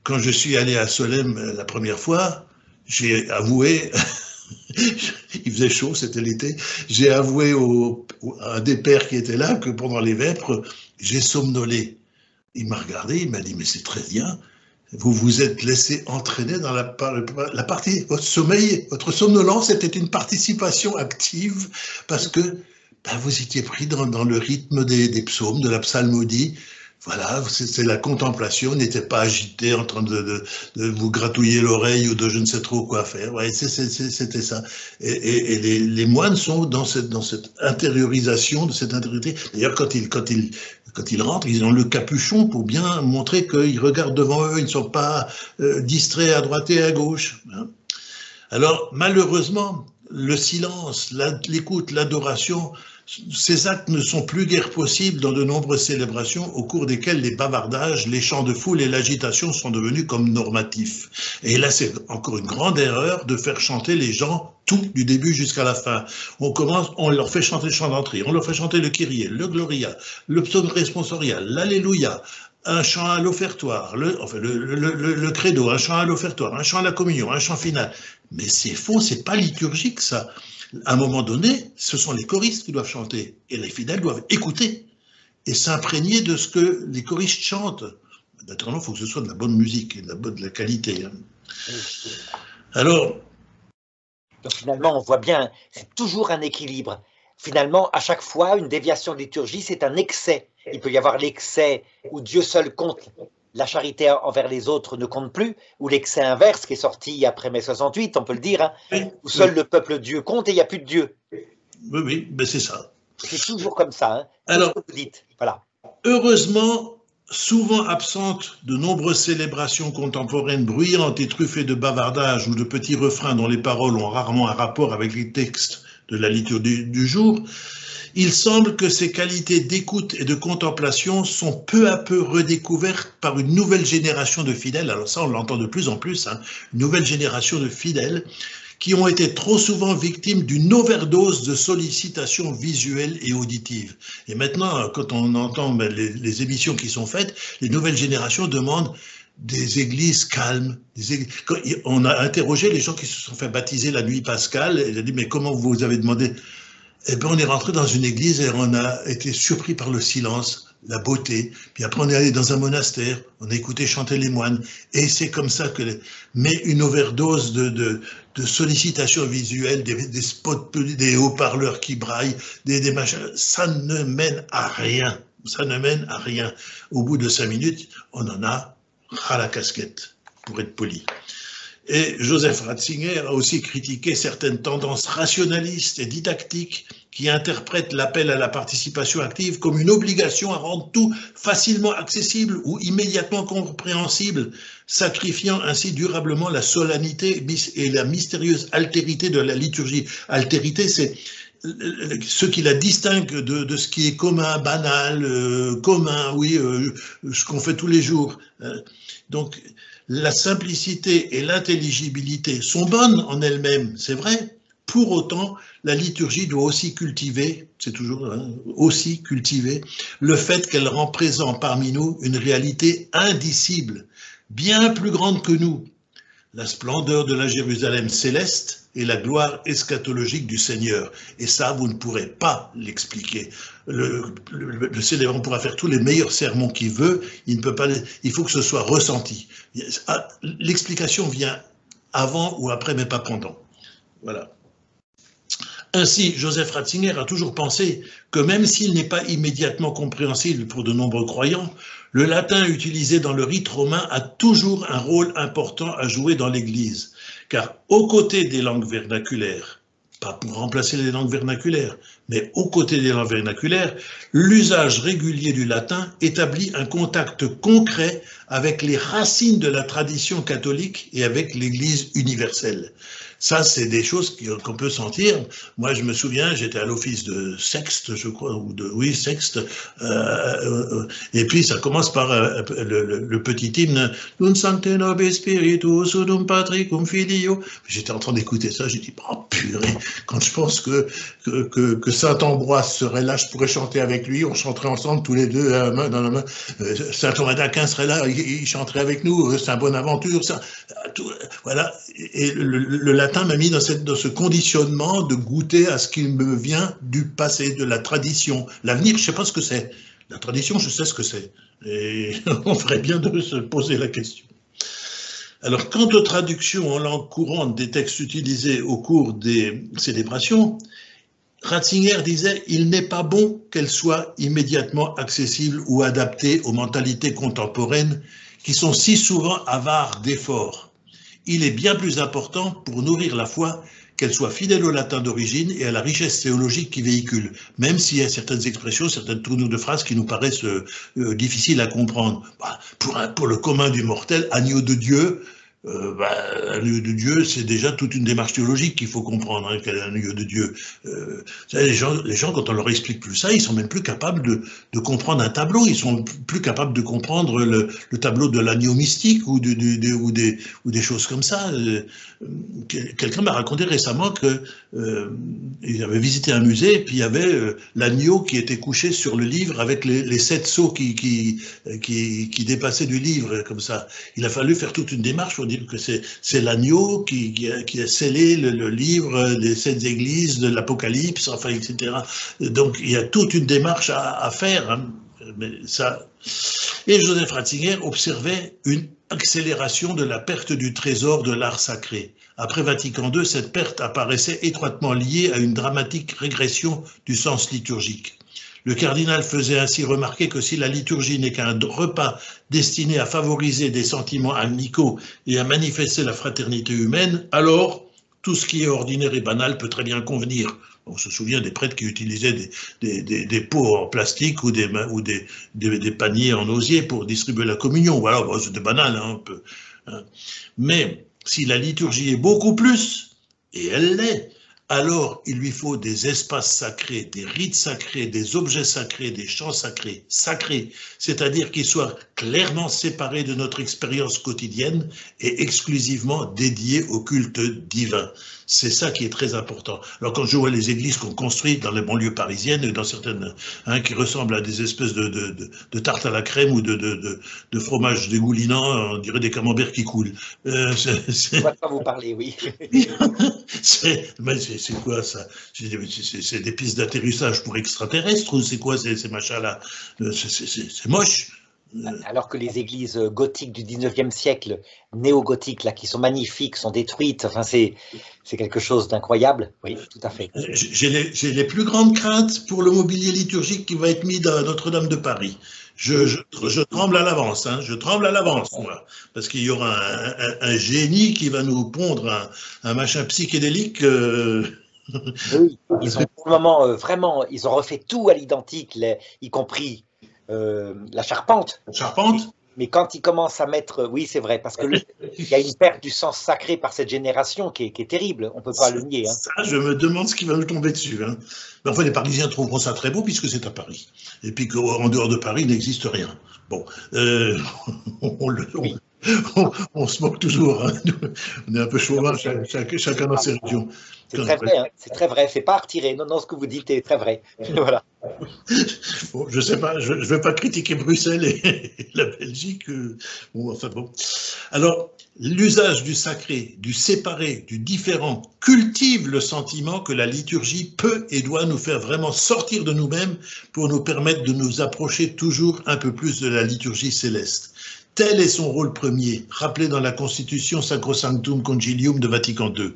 Quand je suis allé à Solesmes la première fois, j'ai avoué, il faisait chaud, c'était l'été, j'ai avoué à un des pères qui était là que pendant les vêpres, j'ai somnolé. Il m'a regardé, il m'a dit, mais c'est très bien, vous vous êtes laissé entraîner dans la partie, votre sommeil, votre somnolence était une participation active parce que vous étiez pris dans le rythme des psaumes, de la psalmodie. Voilà, c'est la contemplation, n'était pas agité en train de vous gratouiller l'oreille ou de je ne sais trop quoi faire. Ouais, c'était ça. Et les moines sont dans cette intériorisation, de cette intériorité. D'ailleurs, quand ils rentrent, ils ont le capuchon pour bien montrer qu'ils regardent devant eux, ils ne sont pas distraits à droite et à gauche. Alors, malheureusement, le silence, l'écoute, l'adoration, ces actes ne sont plus guère possibles dans de nombreuses célébrations au cours desquelles les bavardages, les chants de foule et l'agitation sont devenus comme normatifs. Et là, c'est encore une grande erreur de faire chanter les gens tout du début jusqu'à la fin. On leur fait chanter le chant d'entrée, on leur fait chanter le Kyrie, le Gloria, le psaume responsorial, l'Alléluia, un chant à l'offertoire, le credo, un chant à l'offertoire, un chant à la communion, un chant final. Mais c'est faux, c'est pas liturgique ça. À un moment donné, ce sont les choristes qui doivent chanter et les fidèles doivent écouter et s'imprégner de ce que les choristes chantent. Naturellement, il faut que ce soit de la bonne musique et de la qualité. Alors, donc finalement, on voit bien, c'est toujours un équilibre. Finalement, à chaque fois, une déviation de liturgie, c'est un excès. Il peut y avoir l'excès où Dieu seul compte, la charité envers les autres ne compte plus, ou l'excès inverse qui est sorti après mai 68, on peut le dire, hein, où seul le peuple Dieu compte et il n'y a plus de Dieu. Oui, mais c'est ça. C'est toujours comme ça, hein, alors, ce que vous dites. Voilà. Heureusement, souvent absente de nombreuses célébrations contemporaines bruyantes et truffées de bavardages ou de petits refrains dont les paroles ont rarement un rapport avec les textes de la liturgie du jour, il semble que ces qualités d'écoute et de contemplation sont peu à peu redécouvertes par une nouvelle génération de fidèles. Alors ça, on l'entend de plus en plus, hein, une nouvelle génération de fidèles qui ont été trop souvent victimes d'une overdose de sollicitations visuelles et auditives. Et maintenant, quand on entend les émissions qui sont faites, les nouvelles générations demandent des églises calmes. On a interrogé les gens qui se sont fait baptiser la nuit pascale, et ils ont dit, mais comment vous avez demandé? Eh bien, on est rentré dans une église et on a été surpris par le silence, la beauté. Puis après, on est allé dans un monastère, on a écouté chanter les moines. Et c'est comme ça que... Mais une overdose de sollicitations visuelles, des spots, des haut-parleurs qui braillent, des machins, ça ne mène à rien. Ça ne mène à rien. Au bout de 5 minutes, on en a ras la casquette, pour être poli. Et Joseph Ratzinger a aussi critiqué certaines tendances rationalistes et didactiques qui interprètent l'appel à la participation active comme une obligation à rendre tout facilement accessible ou immédiatement compréhensible, sacrifiant ainsi durablement la solennité et la mystérieuse altérité de la liturgie. Altérité, c'est ce qui la distingue de ce qui est commun, banal, ce qu'on fait tous les jours. Donc, la simplicité et l'intelligibilité sont bonnes en elles-mêmes, c'est vrai. Pour autant, la liturgie doit aussi cultiver, c'est toujours aussi cultiver, le fait qu'elle rend présent parmi nous une réalité indicible, bien plus grande que nous, la splendeur de la Jérusalem céleste et la gloire eschatologique du Seigneur. Et ça, vous ne pourrez pas l'expliquer. Le célébrant pourra faire tous les meilleurs sermons qu'il veut, il faut que ce soit ressenti. L'explication vient avant ou après, mais pas pendant. Voilà. Ainsi, Joseph Ratzinger a toujours pensé que même s'il n'est pas immédiatement compréhensible pour de nombreux croyants, le latin utilisé dans le rite romain a toujours un rôle important à jouer dans l'Église, car aux côtés des langues vernaculaires, pas pour remplacer les langues vernaculaires, mais aux côtés des langues vernaculaires, l'usage régulier du latin établit un contact concret avec les racines de la tradition catholique et avec l'Église universelle. Ça, c'est des choses qu'on peut sentir. Moi, je me souviens, j'étais à l'office de Sexte, je crois, oui, Sexte, et puis ça commence par le petit hymne « Nun sancte nobis spiritus, unum patricum filio ». J'étais en train d'écouter ça, j'ai dit « Oh purée, quand je pense que Saint-Ambroise serait là, je pourrais chanter avec lui, on chanterait ensemble tous les deux, main dans la main. Saint-Thomas d'Aquin serait là, il chanterait avec nous, Saint-Bonaventure, ça, tout, voilà. » Et le latin m'a mis dans ce conditionnement de goûter à ce qui me vient du passé, de la tradition. L'avenir, je ne sais pas ce que c'est. La tradition, je sais ce que c'est. Et on ferait bien de se poser la question. Alors, quant aux traductions en langue courante des textes utilisés au cours des célébrations, Ratzinger disait « Il n'est pas bon qu'elles soient immédiatement accessibles ou adaptées aux mentalités contemporaines qui sont si souvent avares d'efforts. Il est bien plus important pour nourrir la foi qu'elle soit fidèle au latin d'origine et à la richesse théologique qu'il véhicule, même s'il y a certaines expressions, certaines tournures de phrases qui nous paraissent difficiles à comprendre. Bah, pour le commun du mortel, agneau de Dieu, l'agneau de Dieu, c'est déjà toute une démarche théologique qu'il faut comprendre, hein, quel est l'agneau de Dieu. Les gens, quand on leur explique plus ça, ils sont même plus capables de comprendre un tableau, ils sont plus capables de comprendre le tableau de l'agneau mystique ou des choses comme ça. Quelqu'un m'a raconté récemment que il avait visité un musée et puis il y avait l'agneau qui était couché sur le livre avec les 7 sceaux qui dépassaient du livre, comme ça. Il a fallu faire toute une démarche pour dire que c'est l'agneau qui a scellé le livre des 7 églises, de l'Apocalypse, enfin, etc. Donc, il y a toute une démarche à faire. Hein, mais ça... Et Joseph Ratzinger observait une accélération de la perte du trésor de l'art sacré. Après Vatican II, cette perte apparaissait étroitement liée à une dramatique régression du sens liturgique. Le cardinal faisait ainsi remarquer que si la liturgie n'est qu'un repas destiné à favoriser des sentiments amicaux et à manifester la fraternité humaine, alors tout ce qui est ordinaire et banal peut très bien convenir. On se souvient des prêtres qui utilisaient des pots en plastique ou des paniers en osier pour distribuer la communion. Voilà, c'était banal hein, un peu. Mais si la liturgie est beaucoup plus, et elle l'est, alors il lui faut des espaces sacrés, des rites sacrés, des objets sacrés, des chants sacrés, c'est-à-dire qu'ils soient clairement séparés de notre expérience quotidienne et exclusivement dédiés au culte divin. C'est ça qui est très important. Alors quand je vois les églises qu'on construit dans les banlieues parisiennes et dans certaines qui ressemblent à des espèces de tartes à la crème ou de fromage dégoulinant, on dirait des camemberts qui coulent. Je vois de quoi vous parlez, oui. C'est quoi ça? C'est des pistes d'atterrissage pour extraterrestres ou c'est quoi ces machins-là? C'est moche. Alors que les églises gothiques du 19e siècle, néo-gothiques, là, qui sont magnifiques, sont détruites, enfin, c'est quelque chose d'incroyable. Oui, tout à fait. J'ai les plus grandes craintes pour le mobilier liturgique qui va être mis dans Notre-Dame de Paris. Je tremble à l'avance, hein, je tremble à l'avance, moi, parce qu'il y aura un génie qui va nous pondre un machin psychédélique. Oui, ils ont pour le moment vraiment, ils ont refait tout à l'identique, y compris la charpente. La charpente. Mais quand ils commencent à mettre, oui, c'est vrai, parce que il y a une perte du sens sacré par cette génération qui est terrible. On peut pas le nier. Hein. Ça, je me demande ce qui va nous tomber dessus. Hein. Mais enfin, les Parisiens trouveront ça très beau puisque c'est à Paris. Et puis qu'en dehors de Paris, il n'existe rien. Bon, on se moque toujours. Hein. On est un peu chauvin, chacun dans ses régions. C'est très vrai, hein. C'est très vrai. C'est pas à retirer. Non, non, ce que vous dites est très vrai. Voilà. Bon, je sais pas, je ne vais pas critiquer Bruxelles et la Belgique. Bon, enfin bon. Alors, l'usage du sacré, du séparé, du différent cultive le sentiment que la liturgie peut et doit nous faire vraiment sortir de nous-mêmes pour nous permettre de nous approcher toujours un peu plus de la liturgie céleste. Tel est son rôle premier, rappelé dans la Constitution Sacrosanctum Concilium de Vatican II.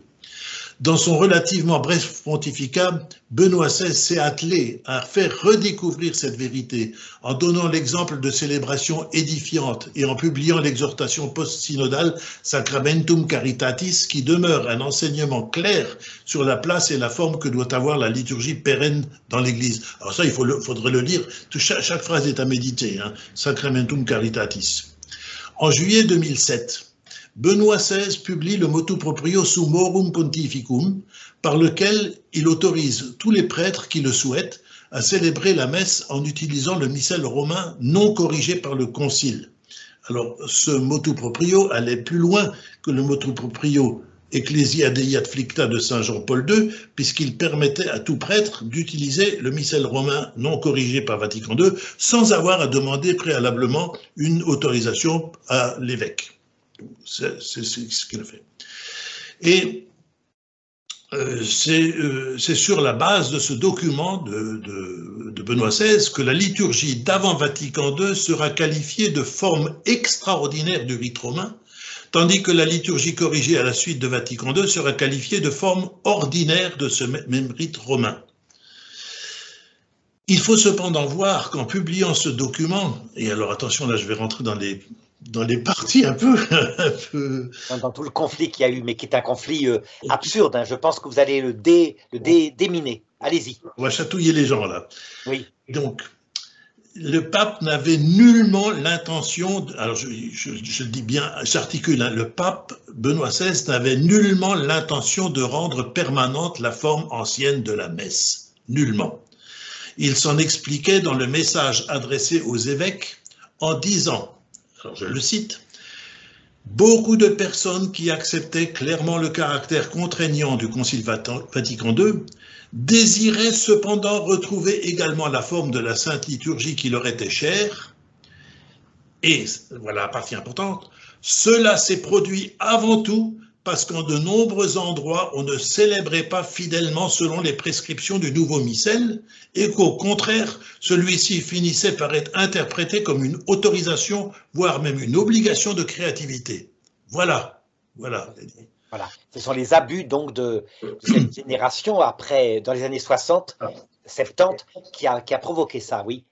Dans son relativement bref pontificat, Benoît XVI s'est attelé à faire redécouvrir cette vérité en donnant l'exemple de célébrations édifiantes et en publiant l'exhortation post-synodale Sacramentum Caritatis, qui demeure un enseignement clair sur la place et la forme que doit avoir la liturgie pérenne dans l'Église. Alors ça, faudrait le lire, chaque phrase est à méditer, hein, Sacramentum Caritatis. En juillet 2007, Benoît XVI publie le motu proprio Summorum Pontificum, par lequel il autorise tous les prêtres qui le souhaitent à célébrer la messe en utilisant le missel romain non corrigé par le concile. Alors, ce motu proprio allait plus loin que le motu proprio Ecclesia Dei Afflicta de Saint Jean-Paul II, puisqu'il permettait à tout prêtre d'utiliser le missel romain non corrigé par Vatican II sans avoir à demander préalablement une autorisation à l'évêque. C'est ce qu'il a fait. Et c'est sur la base de ce document de Benoît XVI que la liturgie d'avant Vatican II sera qualifiée de forme extraordinaire du rite romain, tandis que la liturgie corrigée à la suite de Vatican II sera qualifiée de forme ordinaire de ce même rite romain. Il faut cependant voir qu'en publiant ce document, et alors attention, là je vais rentrer dans les parties un peu... Dans tout le conflit qu'il y a eu, mais qui est un conflit absurde, hein. Je pense que vous allez le déminer. Allez-y. On va chatouiller les gens, là. Oui. Donc, le pape n'avait nullement l'intention, alors je le dis bien, j'articule, hein, le pape Benoît XVI n'avait nullement l'intention de rendre permanente la forme ancienne de la messe. Nullement. Il s'en expliquait dans le message adressé aux évêques en disant, alors je le cite, « Beaucoup de personnes qui acceptaient clairement le caractère contraignant du Concile Vatican II désiraient cependant retrouver également la forme de la Sainte Liturgie qui leur était chère. Et, voilà la partie importante, cela s'est produit avant tout parce qu'en de nombreux endroits, on ne célébrait pas fidèlement selon les prescriptions du nouveau missel et qu'au contraire, celui-ci finissait par être interprété comme une autorisation, voire même une obligation de créativité. » Voilà, voilà. Voilà, ce sont les abus donc de cette génération après, dans les années 60, 70, qui a provoqué ça, oui.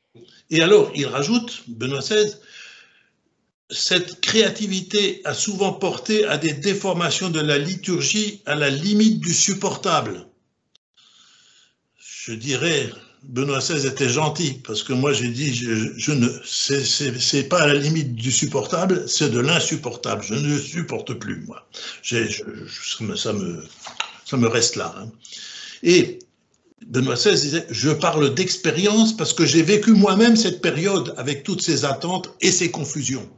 Et alors, il rajoute, Benoît XVI, cette créativité a souvent porté à des déformations de la liturgie à la limite du supportable. Je dirais, Benoît XVI était gentil, parce que moi j'ai dit, c'est pas à la limite du supportable, c'est de l'insupportable. Je ne supporte plus, moi. Ça me reste là. Hein. Et Benoît XVI disait, je parle d'expérience parce que j'ai vécu moi-même cette période avec toutes ces attentes et ces confusions.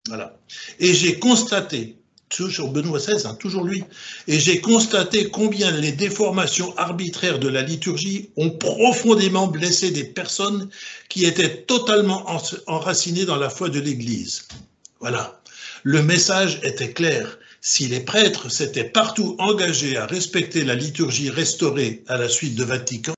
Voilà. Et j'ai constaté, toujours Benoît XVI, hein, toujours lui, et j'ai constaté combien les déformations arbitraires de la liturgie ont profondément blessé des personnes qui étaient totalement enracinées dans la foi de l'Église. Voilà. Le message était clair. Si les prêtres s'étaient partout engagés à respecter la liturgie restaurée à la suite de Vatican,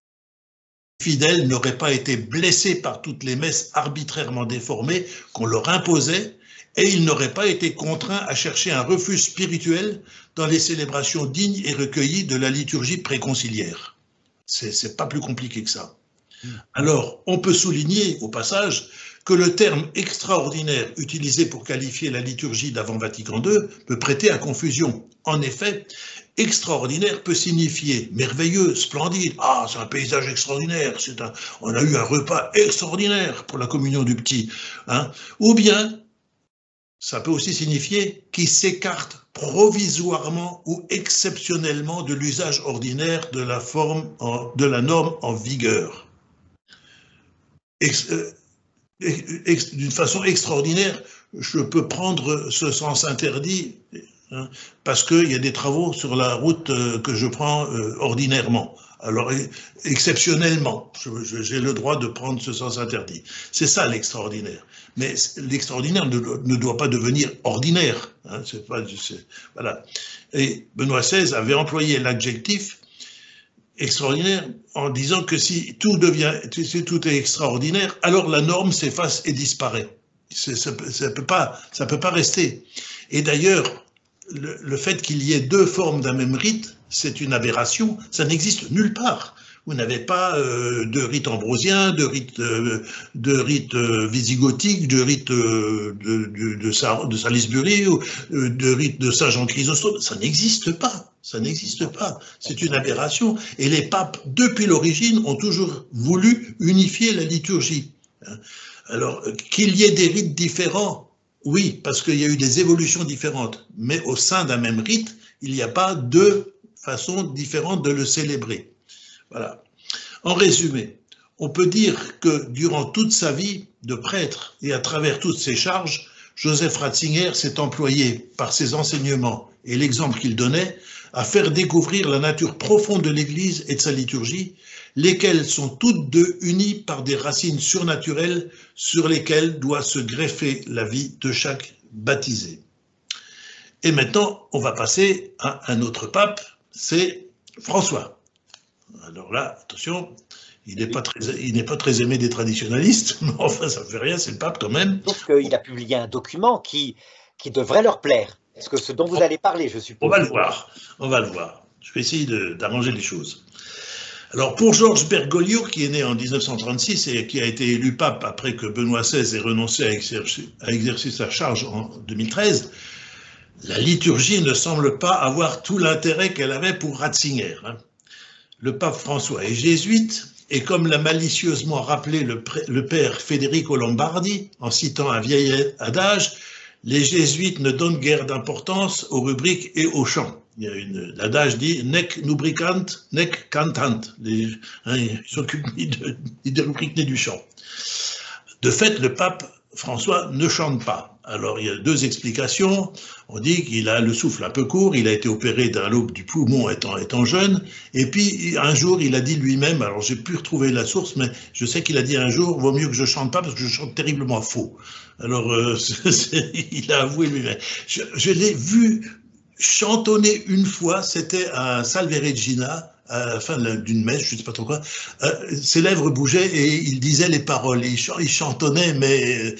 les fidèles n'auraient pas été blessés par toutes les messes arbitrairement déformées qu'on leur imposait, et ils n'auraient pas été contraints à chercher un refuge spirituel dans les célébrations dignes et recueillies de la liturgie préconciliaire. C'est pas plus compliqué que ça. Alors, on peut souligner au passage que le terme extraordinaire utilisé pour qualifier la liturgie d'avant Vatican II peut prêter à confusion. En effet, extraordinaire peut signifier merveilleux, splendide. Ah, c'est un paysage extraordinaire, on a eu un repas extraordinaire pour la communion du petit. Hein. Ou bien, ça peut aussi signifier qu'il s'écarte provisoirement ou exceptionnellement de l'usage ordinaire de la norme en vigueur. D'une façon extraordinaire, je peux prendre ce sens interdit, hein, parce qu'il y a des travaux sur la route que je prends ordinairement. Alors, exceptionnellement, j'ai le droit de prendre ce sens interdit. C'est ça l'extraordinaire. Mais l'extraordinaire ne doit pas devenir ordinaire. Hein, voilà. Et Benoît XVI avait employé l'adjectif extraordinaire en disant que si tout est extraordinaire, alors la norme s'efface et disparaît. Ça peut pas rester. Et d'ailleurs, le fait qu'il y ait deux formes d'un même rite c'est une aberration, ça n'existe nulle part. Vous n'avez pas de rite ambrosien, de rite visigothique, de rite de Salisbury, ou de rite de Saint-Jean Chrysostome. Ça n'existe pas. Ça n'existe pas. C'est une aberration. Et les papes, depuis l'origine, ont toujours voulu unifier la liturgie. Alors, qu'il y ait des rites différents, oui, parce qu'il y a eu des évolutions différentes. Mais au sein d'un même rite, il n'y a pas deux façons différentes de le célébrer. Voilà. En résumé, on peut dire que durant toute sa vie de prêtre et à travers toutes ses charges, Joseph Ratzinger s'est employé par ses enseignements et l'exemple qu'il donnait à faire découvrir la nature profonde de l'Église et de sa liturgie, lesquelles sont toutes deux unies par des racines surnaturelles sur lesquelles doit se greffer la vie de chaque baptisé. Et maintenant, on va passer à un autre pape, c'est François. Alors là, attention, il n'est pas très aimé des traditionalistes, mais enfin, ça ne fait rien, c'est le pape quand même. Donc, il a publié un document qui devrait leur plaire. Est-ce que ce dont vous allez parler, je suppose? On va le voir, on va le voir. Je vais essayer d'arranger les choses. Alors, pour Georges Bergoglio, qui est né en 1936 et qui a été élu pape après que Benoît XVI ait renoncé à exercer sa charge en 2013, la liturgie ne semble pas avoir tout l'intérêt qu'elle avait pour Ratzinger. Le pape François est jésuite, et comme l'a malicieusement rappelé le père Federico Lombardi, en citant un vieil adage, les jésuites ne donnent guère d'importance aux rubriques et aux chants. L'adage dit « nec nubricant, nec cantant ». Ils s'occupent ni des rubriques ni du chant. De fait, le pape François ne chante pas. Alors, il y a deux explications. On dit qu'il a le souffle un peu court, il a été opéré d'un lobe du poumon étant jeune, et puis un jour, il a dit lui-même, alors j'ai pu retrouver la source, mais je sais qu'il a dit un jour, vaut mieux que je chante pas parce que je chante terriblement faux. Alors, il a avoué lui-même. Je l'ai vu chantonner une fois, c'était à Salve Regina, à la fin d'une messe, je ne sais pas trop quoi, ses lèvres bougeaient et il disait les paroles. Il chantonnait, mais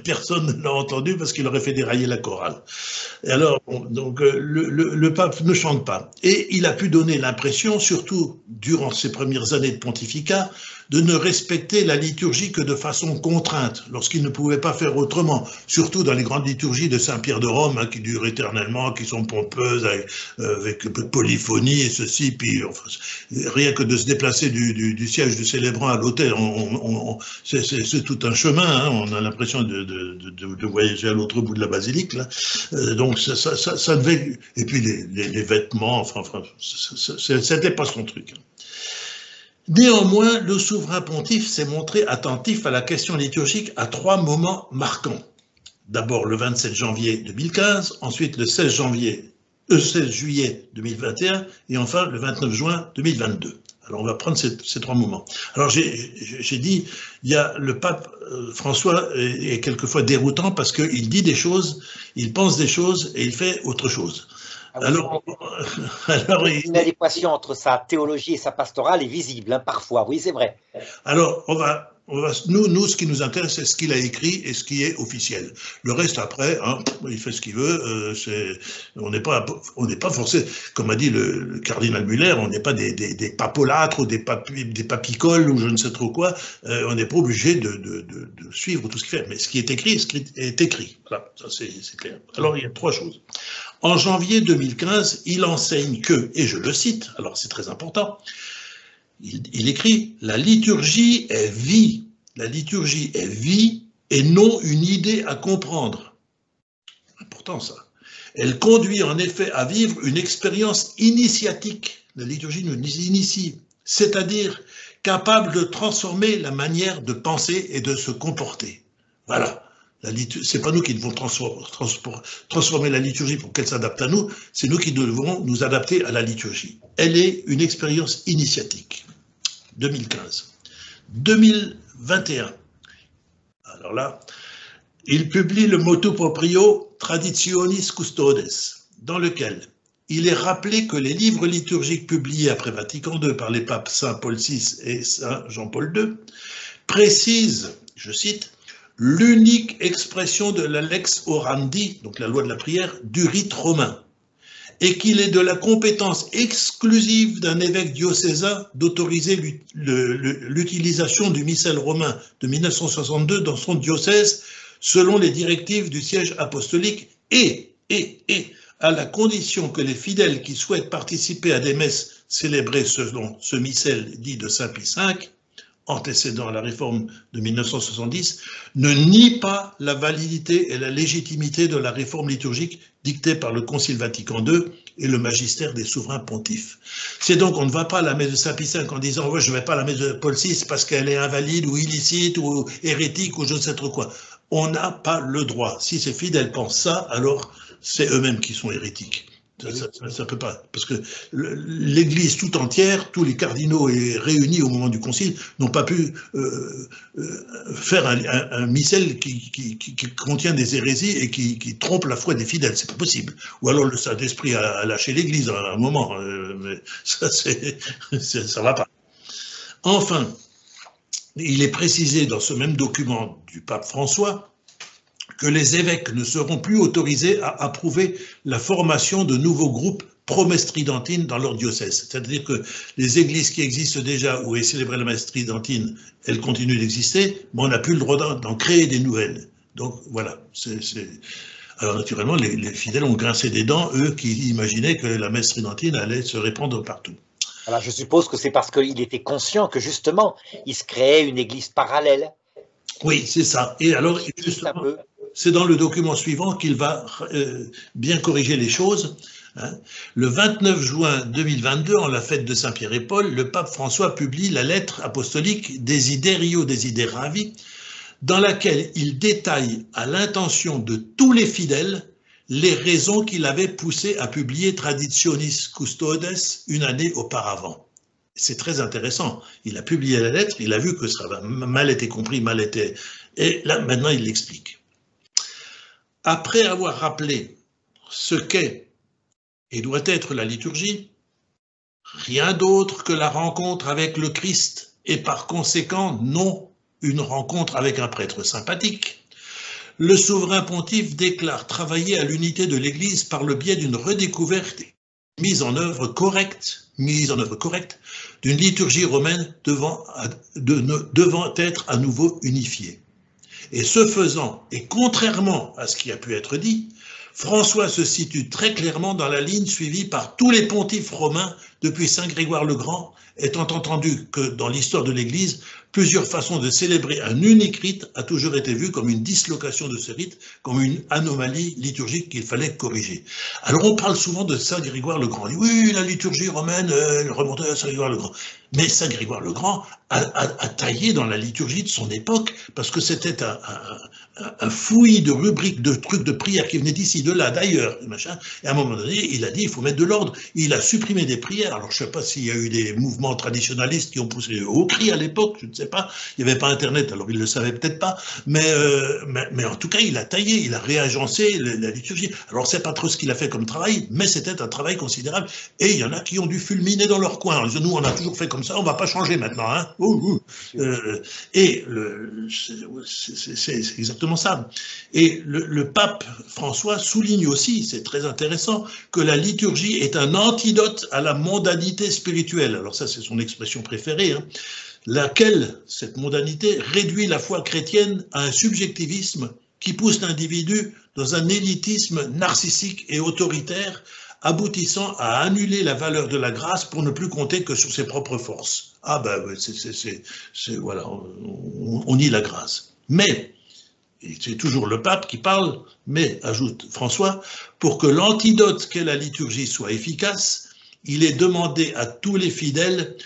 personne ne l'a entendu parce qu'il aurait fait dérailler la chorale. Et alors, donc, le pape ne chante pas. Et il a pu donner l'impression, surtout durant ses premières années de pontificat, de ne respecter la liturgie que de façon contrainte, lorsqu'il ne pouvait pas faire autrement, surtout dans les grandes liturgies de Saint-Pierre de Rome, hein, qui durent éternellement, qui sont pompeuses, avec polyphonie et ceci, puis enfin, rien que de se déplacer du siège du célébrant à l'autel, c'est tout un chemin, hein, on a l'impression de voyager à l'autre bout de la basilique, là. Donc ça devait... Et puis les vêtements, enfin c'était pas son truc. Néanmoins, le souverain pontife s'est montré attentif à la question liturgique à trois moments marquants. D'abord le 27 janvier 2015, ensuite le 16 juillet 2021 et enfin le 29 juin 2022. Alors on va prendre ces trois moments. Alors j'ai dit, il y a le pape François est quelquefois déroutant parce qu'il dit des choses, il pense des choses et il fait autre chose. Alors, une adéquation entre sa théologie et sa pastorale est visible, hein, parfois, oui, c'est vrai. Alors, nous, ce qui nous intéresse, c'est ce qu'il a écrit et ce qui est officiel. Le reste, après, hein, il fait ce qu'il veut. On n'est pas forcé, comme a dit le cardinal Muller, on n'est pas des papolâtres ou des papicoles ou je ne sais trop quoi. On n'est pas obligé de suivre tout ce qu'il fait. Mais ce qui est écrit est écrit. Voilà, ça c'est clair. Alors, il y a trois choses. En janvier 2015, il enseigne que, et je le cite, alors c'est très important, il écrit « La liturgie est vie. La liturgie est vie et non une idée à comprendre. » Important ça. Elle conduit en effet à vivre une expérience initiatique. La liturgie nous initie, c'est-à-dire capable de transformer la manière de penser et de se comporter. Voilà. C'est pas nous qui devons transformer la liturgie pour qu'elle s'adapte à nous, c'est nous qui devons nous adapter à la liturgie. Elle est une expérience initiatique. 2015. 2021. Alors là, il publie le motu proprio Traditionis Custodes, dans lequel il est rappelé que les livres liturgiques publiés après Vatican II par les papes Saint Paul VI et Saint Jean-Paul II précisent, je cite, l'unique expression de la lex orandi, donc la loi de la prière, du rite romain. et qu'il est de la compétence exclusive d'un évêque diocésain d'autoriser l'utilisation du missel romain de 1962 dans son diocèse selon les directives du siège apostolique et à la condition que les fidèles qui souhaitent participer à des messes célébrées selon ce missel dit de Saint Pie V, antécédant la réforme de 1970, ne nie pas la validité et la légitimité de la réforme liturgique dictée par le Concile Vatican II et le magistère des souverains pontifes. C'est donc, on ne va pas à la messe de Saint Pie V en disant ouais, je ne vais pas à la messe de Paul VI parce qu'elle est invalide ou illicite ou hérétique ou je ne sais trop quoi. On n'a pas le droit. Si ces fidèles pensent ça, alors c'est eux-mêmes qui sont hérétiques. Ça peut pas, parce que l'Église tout entière, tous les cardinaux réunis au moment du concile, n'ont pas pu faire un missel qui contient des hérésies et qui trompe la foi des fidèles. C'est pas possible. Ou alors le Saint-Esprit a lâché l'Église à un moment, mais ça va pas. Enfin, il est précisé dans ce même document du pape François que les évêques ne seront plus autorisés à approuver la formation de nouveaux groupes pro-messe-tridentine dans leur diocèse. C'est-à-dire que les églises qui existent déjà où est célébrée la messe tridentine, elles continuent d'exister, mais on n'a plus le droit d'en créer des nouvelles. Donc voilà. Alors naturellement, les fidèles ont grincé des dents, eux qui imaginaient que la messe tridentine allait se répandre partout. Alors je suppose que c'est parce qu'il était conscient que justement, il se créait une église parallèle. Oui, c'est ça. Et alors, justement, c'est dans le document suivant qu'il va bien corriger les choses. Le 29 juin 2022, en la fête de Saint-Pierre et Paul, le pape François publie la lettre apostolique Desiderio Desideravi, dans laquelle il détaille à l'intention de tous les fidèles les raisons qui l'avaient poussé à publier Traditionis Custodes une année auparavant. C'est très intéressant. Il a publié la lettre, il a vu que ça avait mal été compris, mal été... Et là, maintenant, il l'explique. Après avoir rappelé ce qu'est et doit être la liturgie, rien d'autre que la rencontre avec le Christ et par conséquent non une rencontre avec un prêtre sympathique, le souverain pontife déclare travailler à l'unité de l'Église par le biais d'une redécouverte et mise en œuvre correcte d'une liturgie romaine devant être à nouveau unifiée. Et ce faisant, et contrairement à ce qui a pu être dit, François se situe très clairement dans la ligne suivie par tous les pontifes romains depuis Saint Grégoire le Grand, étant entendu que dans l'histoire de l'Église, plusieurs façons de célébrer un unique rite a toujours été vues comme une dislocation de ce rite, comme une anomalie liturgique qu'il fallait corriger. Alors on parle souvent de Saint Grégoire le Grand. On dit, oui, la liturgie romaine remontait à Saint Grégoire le Grand. Mais Saint Grégoire le Grand a taillé dans la liturgie de son époque parce que c'était un fouillis de rubriques, de trucs de prière qui venaient d'ici, de là, d'ailleurs, et à un moment donné, il a dit il faut mettre de l'ordre. Il a supprimé des prières. Alors je ne sais pas s'il y a eu des mouvements traditionnalistes qui ont poussé au cri à l'époque, je ne sais pas. Il n'y avait pas Internet, alors il ne le savait peut-être pas. Mais en tout cas, il a taillé, il a réagencé la liturgie. Alors c'est pas trop ce qu'il a fait comme travail, mais c'était un travail considérable. Et il y en a qui ont dû fulminer dans leur coin. Nous, on a toujours fait comme ça, on ne va pas changer maintenant. Hein. C'est exactement ça. Et le pape François souligne aussi, c'est très intéressant, que la liturgie est un antidote à la mondanité spirituelle. Alors ça, c'est son expression préférée, hein, laquelle, cette mondanité, réduit la foi chrétienne à un subjectivisme qui pousse l'individu dans un élitisme narcissique et autoritaire, aboutissant à annuler la valeur de la grâce pour ne plus compter que sur ses propres forces. Ah ben, voilà, on nie la grâce. Mais, et c'est toujours le pape qui parle, mais, ajoute François, pour que l'antidote qu'est la liturgie soit efficace, il est demandé à tous les fidèles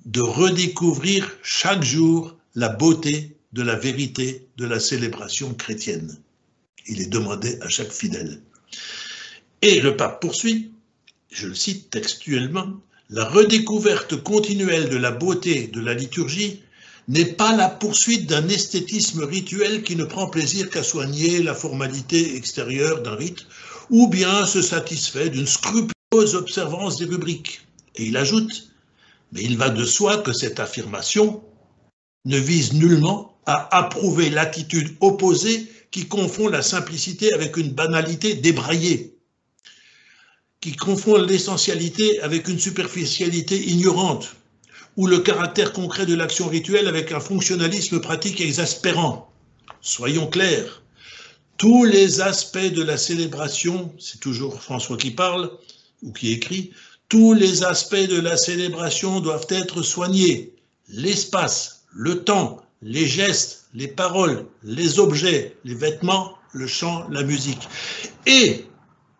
de redécouvrir chaque jour la beauté de la vérité de la célébration chrétienne. Il est demandé à chaque fidèle. Et le pape poursuit, je le cite textuellement, « La redécouverte continuelle de la beauté de la liturgie n'est pas la poursuite d'un esthétisme rituel qui ne prend plaisir qu'à soigner la formalité extérieure d'un rite, ou bien se satisfait d'une scrupuleuse observance des rubriques. » Et il ajoute, « Mais il va de soi que cette affirmation ne vise nullement à approuver l'attitude opposée qui confond la simplicité avec une banalité débraillée, qui confond l'essentialité avec une superficialité ignorante, ou le caractère concret de l'action rituelle avec un fonctionnalisme pratique exaspérant. Soyons clairs, tous les aspects de la célébration, c'est toujours François qui parle, ou qui écrit, tous les aspects de la célébration doivent être soignés. L'espace, le temps, les gestes, les paroles, les objets, les vêtements, le chant, la musique. Et,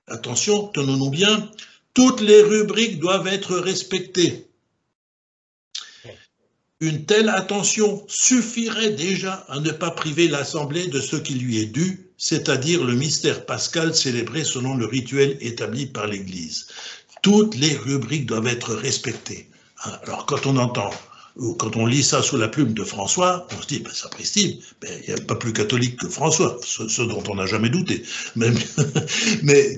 attention, tenons-nous bien, toutes les rubriques doivent être respectées. Une telle attention suffirait déjà à ne pas priver l'Assemblée de ce qui lui est dû, c'est-à-dire le mystère pascal célébré selon le rituel établi par l'Église. Toutes les rubriques doivent être respectées. Alors quand on entend, ou quand on lit ça sous la plume de François, on se dit, ben, sapristi, ben, il n'y a pas plus catholique que François, ce dont on n'a jamais douté. Mais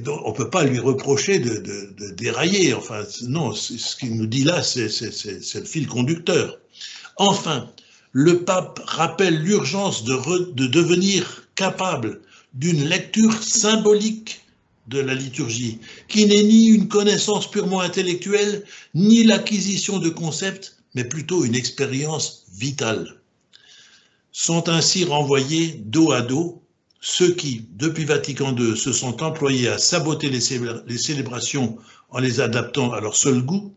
on ne peut pas lui reprocher de dérailler. Enfin, non, ce qu'il nous dit là, c'est le fil conducteur. Enfin, le pape rappelle l'urgence de devenir capable d'une lecture symbolique de la liturgie, qui n'est ni une connaissance purement intellectuelle, ni l'acquisition de concepts, mais plutôt une expérience vitale. Sont ainsi renvoyés dos à dos ceux qui, depuis Vatican II, se sont employés à saboter les célébrations en les adaptant à leur seul goût,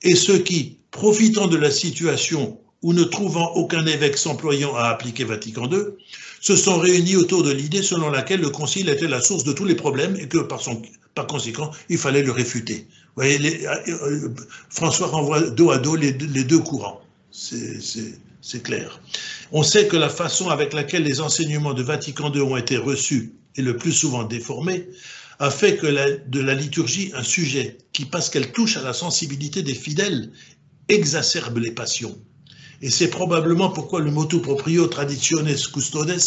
et ceux qui, profitant de la situation ou ne trouvant aucun évêque s'employant à appliquer Vatican II, se sont réunis autour de l'idée selon laquelle le concile était la source de tous les problèmes et que par conséquent, il fallait le réfuter. Vous voyez, François renvoie dos à dos les deux courants, c'est clair. On sait que la façon avec laquelle les enseignements de Vatican II ont été reçus, et le plus souvent déformés, a fait que de la liturgie un sujet qui, parce qu'elle touche à la sensibilité des fidèles, exacerbe les passions. Et c'est probablement pourquoi le motu proprio Traditiones Custodes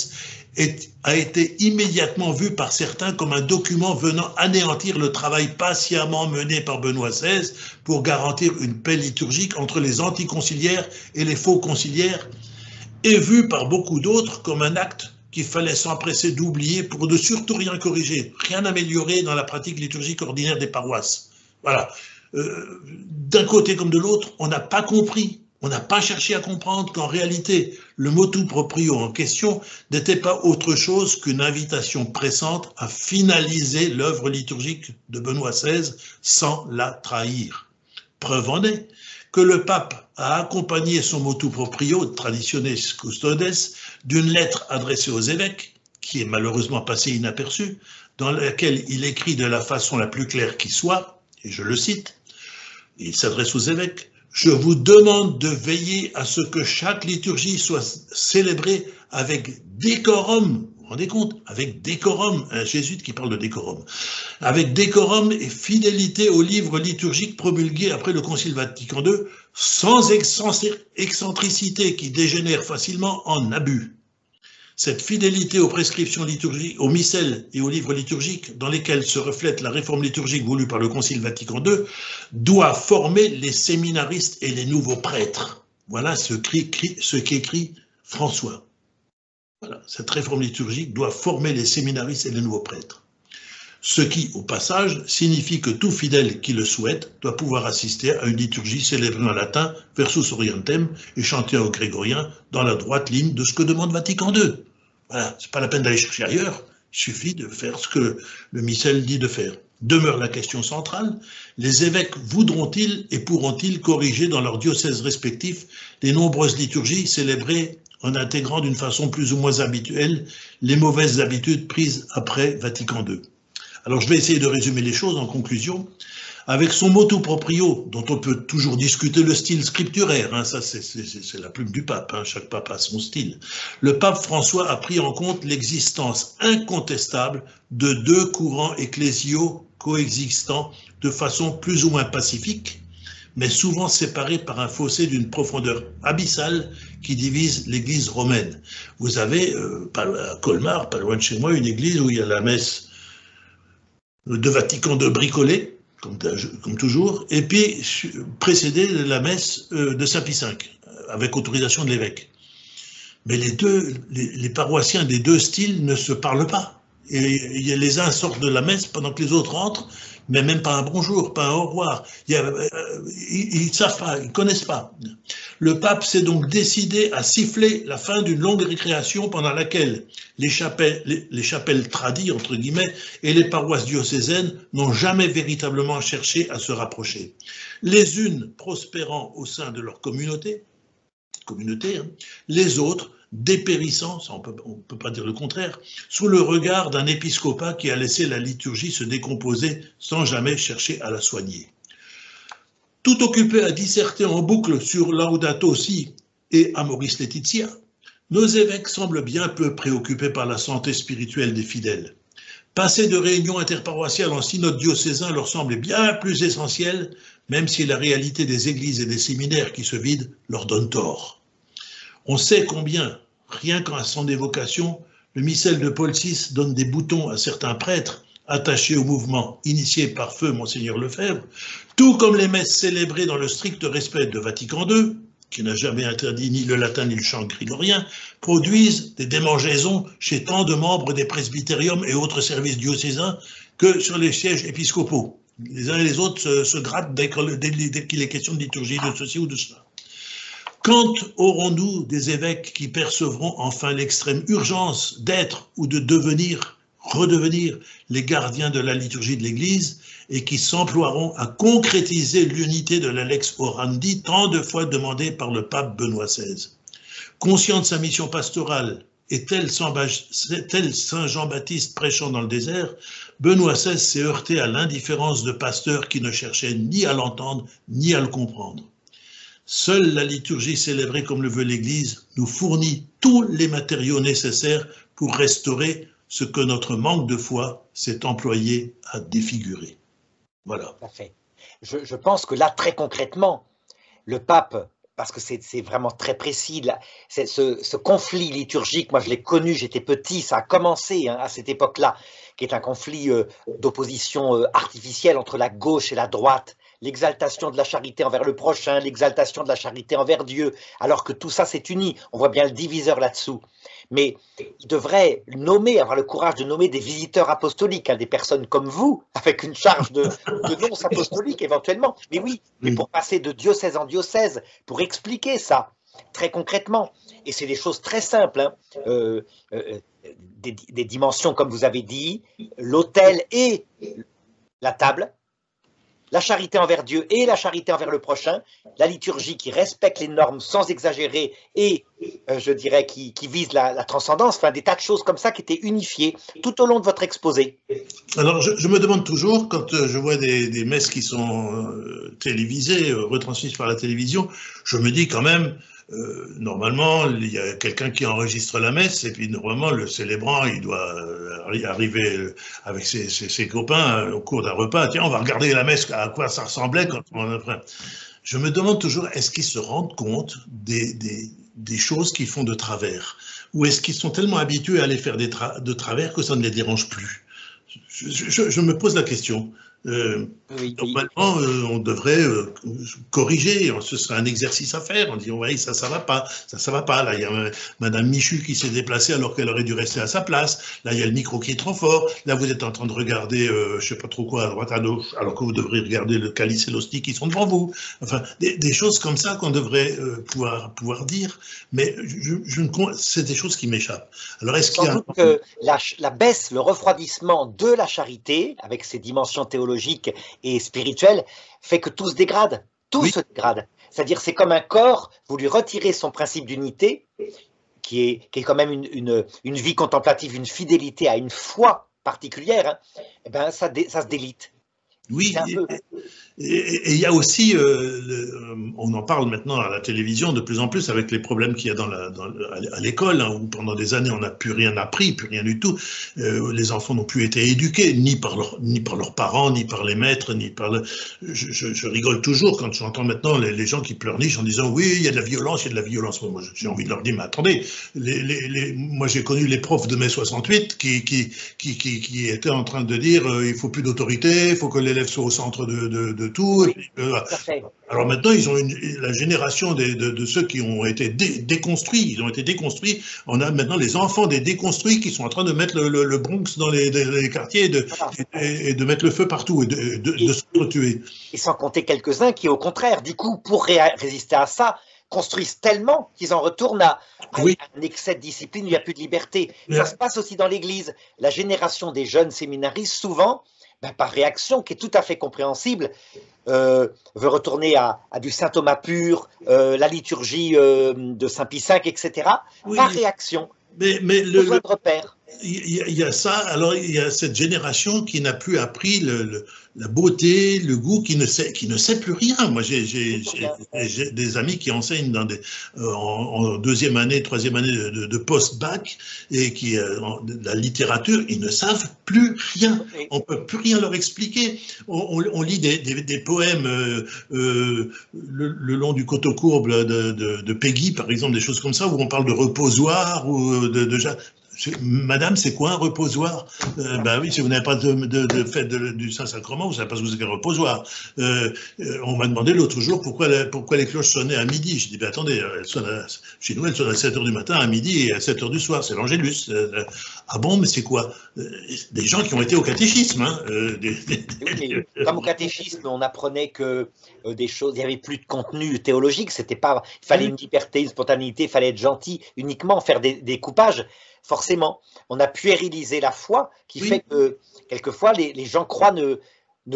a été immédiatement vu par certains comme un document venant anéantir le travail patiemment mené par Benoît XVI pour garantir une paix liturgique entre les anticonciliaires et les faux conciliaires, et vu par beaucoup d'autres comme un acte qu'il fallait s'empresser d'oublier pour ne surtout rien corriger, rien améliorer dans la pratique liturgique ordinaire des paroisses. Voilà. D'un côté comme de l'autre, on n'a pas compris. On n'a pas cherché à comprendre qu'en réalité, le motu proprio en question n'était pas autre chose qu'une invitation pressante à finaliser l'œuvre liturgique de Benoît XVI sans la trahir. Preuve en est que le pape a accompagné son motu proprio Traditiones Custodes d'une lettre adressée aux évêques, qui est malheureusement passée inaperçue, dans laquelle il écrit de la façon la plus claire qui soit, et je le cite, il s'adresse aux évêques: « Je vous demande de veiller à ce que chaque liturgie soit célébrée avec décorum. » Vous vous rendez compte? Avec décorum, un jésuite qui parle de décorum. Avec décorum et fidélité au livre liturgique promulgué après le Concile Vatican II, sans excentricité qui dégénère facilement en abus. Cette fidélité aux prescriptions liturgiques, aux missels et aux livres liturgiques, dans lesquels se reflète la réforme liturgique voulue par le Concile Vatican II, doit former les séminaristes et les nouveaux prêtres. Voilà ce qu'écrit François. Voilà, cette réforme liturgique doit former les séminaristes et les nouveaux prêtres. Ce qui, au passage, signifie que tout fidèle qui le souhaite doit pouvoir assister à une liturgie célébrée en latin, versus orientem, et chantée au grégorien, dans la droite ligne de ce que demande Vatican II. Voilà, c'est pas la peine d'aller chercher ailleurs, il suffit de faire ce que le missel dit de faire. Demeure la question centrale, les évêques voudront-ils et pourront-ils corriger dans leurs diocèses respectifs les nombreuses liturgies célébrées en intégrant d'une façon plus ou moins habituelle les mauvaises habitudes prises après Vatican II? Alors je vais essayer de résumer les choses en conclusion. Avec son motu proprio, dont on peut toujours discuter le style scripturaire, hein, ça c'est la plume du pape, hein, chaque pape a son style, le pape François a pris en compte l'existence incontestable de deux courants ecclésiaux coexistant de façon plus ou moins pacifique, mais souvent séparés par un fossé d'une profondeur abyssale qui divise l'église romaine. Vous avez à Colmar, pas loin de chez moi, une église où il y a la messe de Vatican II bricolée, comme toujours, et puis précédé de la messe de Saint-Pie V, avec autorisation de l'évêque. Mais les paroissiens des deux styles ne se parlent pas. Et les uns sortent de la messe pendant que les autres entrent, mais même pas un bonjour, pas un au revoir. Ils ne savent pas, ils ne connaissent pas. Le pape s'est donc décidé à siffler la fin d'une longue récréation pendant laquelle les chapelles tradies, entre guillemets, et les paroisses diocésaines n'ont jamais véritablement cherché à se rapprocher. Les unes prospérant au sein de leur communauté, les autres dépérissant, ça on peut pas dire le contraire, sous le regard d'un épiscopat qui a laissé la liturgie se décomposer sans jamais chercher à la soigner. Tout occupé à disserter en boucle sur Laudato Si et Amoris Laetitia, nos évêques semblent bien peu préoccupés par la santé spirituelle des fidèles. Passer de réunions interparoissiales en synode diocésain leur semble bien plus essentiel, même si la réalité des églises et des séminaires qui se vident leur donne tort. On sait combien, rien qu'à son évocation, le missel de Paul VI donne des boutons à certains prêtres attachés au mouvement initié par feu Monseigneur Lefebvre, tout comme les messes célébrées dans le strict respect de Vatican II, qui n'a jamais interdit ni le latin ni le chant grégorien, produisent des démangeaisons chez tant de membres des presbytériums et autres services diocésains que sur les sièges épiscopaux. Les uns et les autres se grattent dès qu'il est question de liturgie, de ceci ou de cela. Quand aurons-nous des évêques qui percevront enfin l'extrême urgence d'être ou de redevenir les gardiens de la liturgie de l'Église et qui s'emploieront à concrétiser l'unité de la Lex Orandi tant de fois demandée par le pape Benoît XVI. Conscient de sa mission pastorale et tel Saint Jean-Baptiste prêchant dans le désert, Benoît XVI s'est heurté à l'indifférence de pasteurs qui ne cherchaient ni à l'entendre ni à le comprendre. Seule la liturgie célébrée comme le veut l'Église nous fournit tous les matériaux nécessaires pour restaurer ce que notre manque de foi s'est employé à défigurer. Voilà. Tout à fait. Je pense que là, très concrètement, le pape, parce que c'est vraiment très précis, là, ce conflit liturgique, moi je l'ai connu, j'étais petit, ça a commencé à cette époque-là, qui est un conflit d'opposition artificielle entre la gauche et la droite, l'exaltation de la charité envers le prochain, l'exaltation de la charité envers Dieu, alors que tout ça s'est uni. On voit bien le diviseur là-dessous. Mais il devrait avoir le courage de nommer des visiteurs apostoliques, des personnes comme vous, avec une charge de nonce apostolique éventuellement. Mais oui, mais pour passer de diocèse en diocèse, pour expliquer ça très concrètement. Et c'est des choses très simples, des dimensions, comme vous avez dit, l'autel et la table, la charité envers Dieu et la charité envers le prochain, la liturgie qui respecte les normes sans exagérer et, je dirais, qui vise la transcendance, enfin des tas de choses comme ça qui étaient unifiées tout au long de votre exposé. Alors, je me demande toujours, quand je vois des messes qui sont télévisées, retransmises par la télévision, je me dis quand même, normalement, il y a quelqu'un qui enregistre la messe et puis normalement, le célébrant, il doit arriver avec ses copains au cours d'un repas. Tiens, on va regarder la messe, à quoi ça ressemblait quand on... Je me demande toujours, est-ce qu'ils se rendent compte des choses qu'ils font de travers? Ou est-ce qu'ils sont tellement habitués à les faire de travers que ça ne les dérange plus? Je me pose la question. Oui. Normalement, on devrait corriger, ce serait un exercice à faire, on dit ouais, ça va pas, ça va pas, là il y a Madame Michu qui s'est déplacée alors qu'elle aurait dû rester à sa place, là il y a le micro qui est trop fort, là vous êtes en train de regarder je sais pas trop quoi à droite à gauche, alors que vous devriez regarder le calice et l'hostie qui sont devant vous, enfin des choses comme ça qu'on devrait pouvoir dire, mais c'est des choses qui m'échappent. Alors est-ce qu'il y a... Sans doute que la baisse, le refroidissement de la charité, avec ses dimensions théologiques et spirituelle, fait que tout se dégrade, se dégrade. C'est-à-dire c'est comme un corps, vous lui retirez son principe d'unité, qui est quand même une vie contemplative, une fidélité à une foi particulière, et ben ça se délite. Oui, et il y a aussi, on en parle maintenant à la télévision de plus en plus avec les problèmes qu'il y a à l'école, où pendant des années on n'a plus rien appris, plus rien du tout. Les enfants n'ont plus été éduqués, ni par leurs parents, ni par les maîtres, ni par le... Je rigole toujours quand j'entends maintenant les gens qui pleurnichent en disant oui, il y a de la violence, il y a de la violence. Moi, j'ai envie de leur dire, mais attendez, moi j'ai connu les profs de mai 68 qui étaient en train de dire il faut plus d'autorité, il faut que l'élève élèves soient au centre de tout. Oui, Et puis, tout à fait. alors maintenant, ils ont la génération de ceux qui ont été déconstruits. Ils ont été déconstruits. On a maintenant les enfants des déconstruits qui sont en train de mettre le Bronx dans les quartiers Voilà. et de mettre le feu partout et de s'entretuer. Et sans compter quelques-uns qui, au contraire, du coup, pour résister à ça, construisent tellement qu'ils en retournent à Oui. un excès de discipline, il n'y a plus de liberté. Ça se passe aussi dans l'Église. La génération des jeunes séminaristes, souvent, par réaction, qui est tout à fait compréhensible, veut retourner à du Saint Thomas pur, la liturgie de Saint Pie V, etc. Oui. Par réaction, Mais besoin de repères. il y a ça, alors il y a cette génération qui n'a plus appris la beauté, le goût, qui ne sait plus rien. Moi, j'ai des amis qui enseignent en deuxième année, troisième année de post-bac et qui, la littérature, ils ne savent plus rien. On peut plus rien leur expliquer. On lit des poèmes le long du coteau courbe de Peggy, par exemple, des choses comme ça, où on parle de reposoir ou Madame, c'est quoi un reposoir? Ben oui, si vous n'avez pas de fête du Saint-Sacrement, vous ne savez pas ce que c'est qu'un reposoir. On m'a demandé l'autre jour pourquoi les cloches sonnaient à midi. Je dis, ben attendez, chez nous, elles sonnent à 7 h du matin, à midi et à 7 h du soir. C'est l'Angélus. Ah bon, mais c'est quoi? Des gens qui ont été au catéchisme. Hein, Oui, comme au catéchisme, on apprenait que des choses, il n'y avait plus de contenu théologique. C'était pas, il fallait une liberté, une spontanéité, il fallait être gentil, uniquement faire des coupages. Forcément, on a puérilisé la foi, qui fait que quelquefois les gens croient ne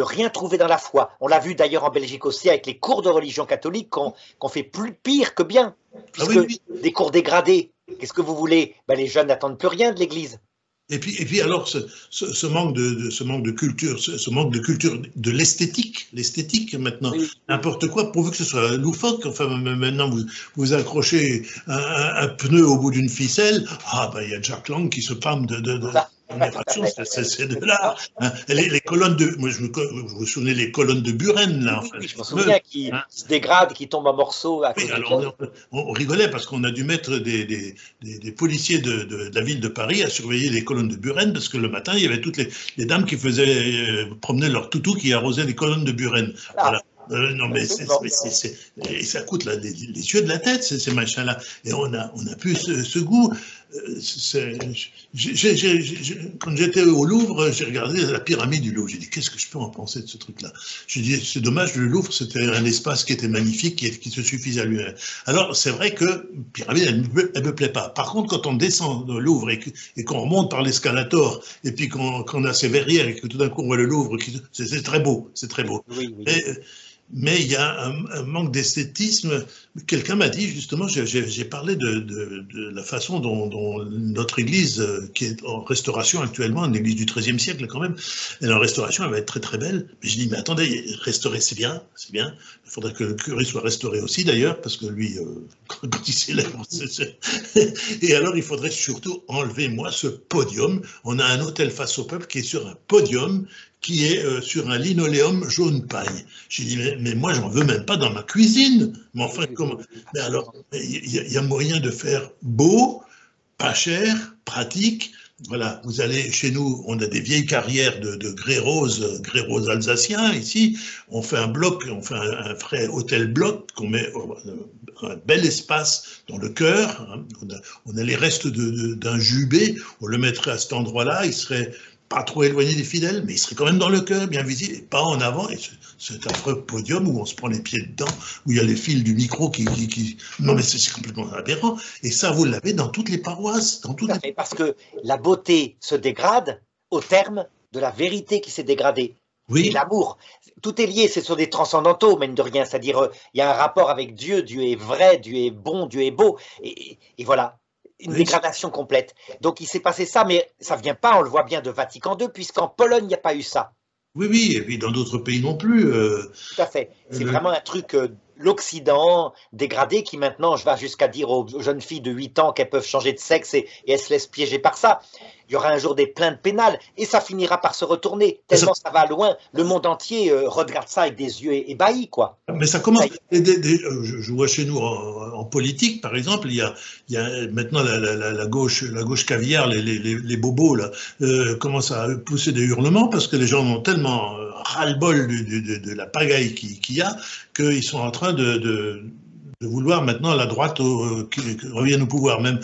rien trouver dans la foi. On l'a vu d'ailleurs en Belgique aussi avec les cours de religion catholique qu'on fait plus pire que bien, puisque des cours dégradés. Qu'est-ce que vous voulez? Les jeunes n'attendent plus rien de l'Église. Et puis alors ce manque de culture, ce manque de culture de l'esthétique maintenant, n'importe quoi, pourvu que ce soit loufoque. Enfin maintenant vous accrochez un pneu au bout d'une ficelle, il y a Jack Lang qui se pâme de c'est de là. Hein. Les colonnes moi vous vous souvenez les colonnes de Buren là. Oui, je me souviens, qui se dégradent, qui tombent en morceaux. Alors on rigolait parce qu'on a dû mettre des policiers de la ville de Paris à surveiller les colonnes de Buren parce que le matin il y avait toutes les dames qui faisaient promener leur toutou qui arrosaient les colonnes de Buren. Voilà. Non mais et ça coûte les yeux de la tête ces machins-là. Et on a plus ce goût. Quand j'étais au Louvre, j'ai regardé la pyramide du Louvre. J'ai dit qu'est-ce que je peux en penser de ce truc-là? J'ai dit c'est dommage, le Louvre c'était un espace qui était magnifique, qui se suffisait à lui-même. Alors c'est vrai que pyramide elle me plaît pas. Par contre quand on descend au Louvre et qu'on remonte par l'escalator et puis qu'on a ses verrières et que tout d'un coup on voit le Louvre, c'est très beau, c'est très beau. Oui. Mais il y a un manque d'esthétisme. Quelqu'un m'a dit, justement, j'ai parlé de la façon dont notre église, qui est en restauration actuellement, une église du XIIIe siècle quand même, elle est en restauration, elle va être très très belle. Mais je dis, mais attendez, restaurer c'est bien, c'est bien. Il faudrait que le curé soit restauré aussi d'ailleurs, parce que lui, quand il célèbre, et alors il faudrait surtout enlever, moi, ce podium. On a un hôtel face au peuple qui est sur un podium, qui est sur un linoléum jaune paille. J'ai dit, mais moi, j'en veux même pas dans ma cuisine. Mais enfin, comment? Mais alors, il y a moyen de faire beau, pas cher, pratique. Voilà, vous allez chez nous, on a des vieilles carrières de grès rose alsacien ici. On fait un bloc, on fait un vrai hôtel bloc qu'on met un bel espace dans le cœur. Hein. On a les restes d'un jubé, on le mettrait à cet endroit-là, il serait pas trop éloigné des fidèles, mais il serait quand même dans le cœur, bien visible, et pas en avant. Et cet affreux podium où on se prend les pieds dedans, où il y a les fils du micro qui... Non, mais c'est complètement aberrant. Et ça, vous l'avez dans toutes les paroisses. Parce que la beauté se dégrade au terme de la vérité qui s'est dégradée. Oui. Et l'amour. Tout est lié, c'est sur des transcendantaux, mine de rien. C'est-à-dire, il y a un rapport avec Dieu. Dieu est vrai, Dieu est bon, Dieu est beau. Et voilà. Une dégradation complète. Donc il s'est passé ça, mais ça ne vient pas, on le voit bien, de Vatican II, puisqu'en Pologne, il n'y a pas eu ça. Oui, et puis dans d'autres pays non plus. Tout à fait. C'est vraiment un truc l'Occident dégradé qui maintenant, je vais jusqu'à dire aux jeunes filles de 8 ans qu'elles peuvent changer de sexe et elles se laissent piéger par ça. Il y aura un jour des plaintes pénales et ça finira par se retourner, tellement ça va loin. Le monde entier regarde ça avec des yeux ébahis, quoi. Mais ça commence. Je vois chez nous en politique, par exemple, il y a maintenant la gauche caviar, les bobos là, commencent à pousser des hurlements parce que les gens ont tellement ras-le-bol de la pagaille qu'il y a qu'ils sont en train de vouloir maintenant la droite qui revienne au pouvoir, même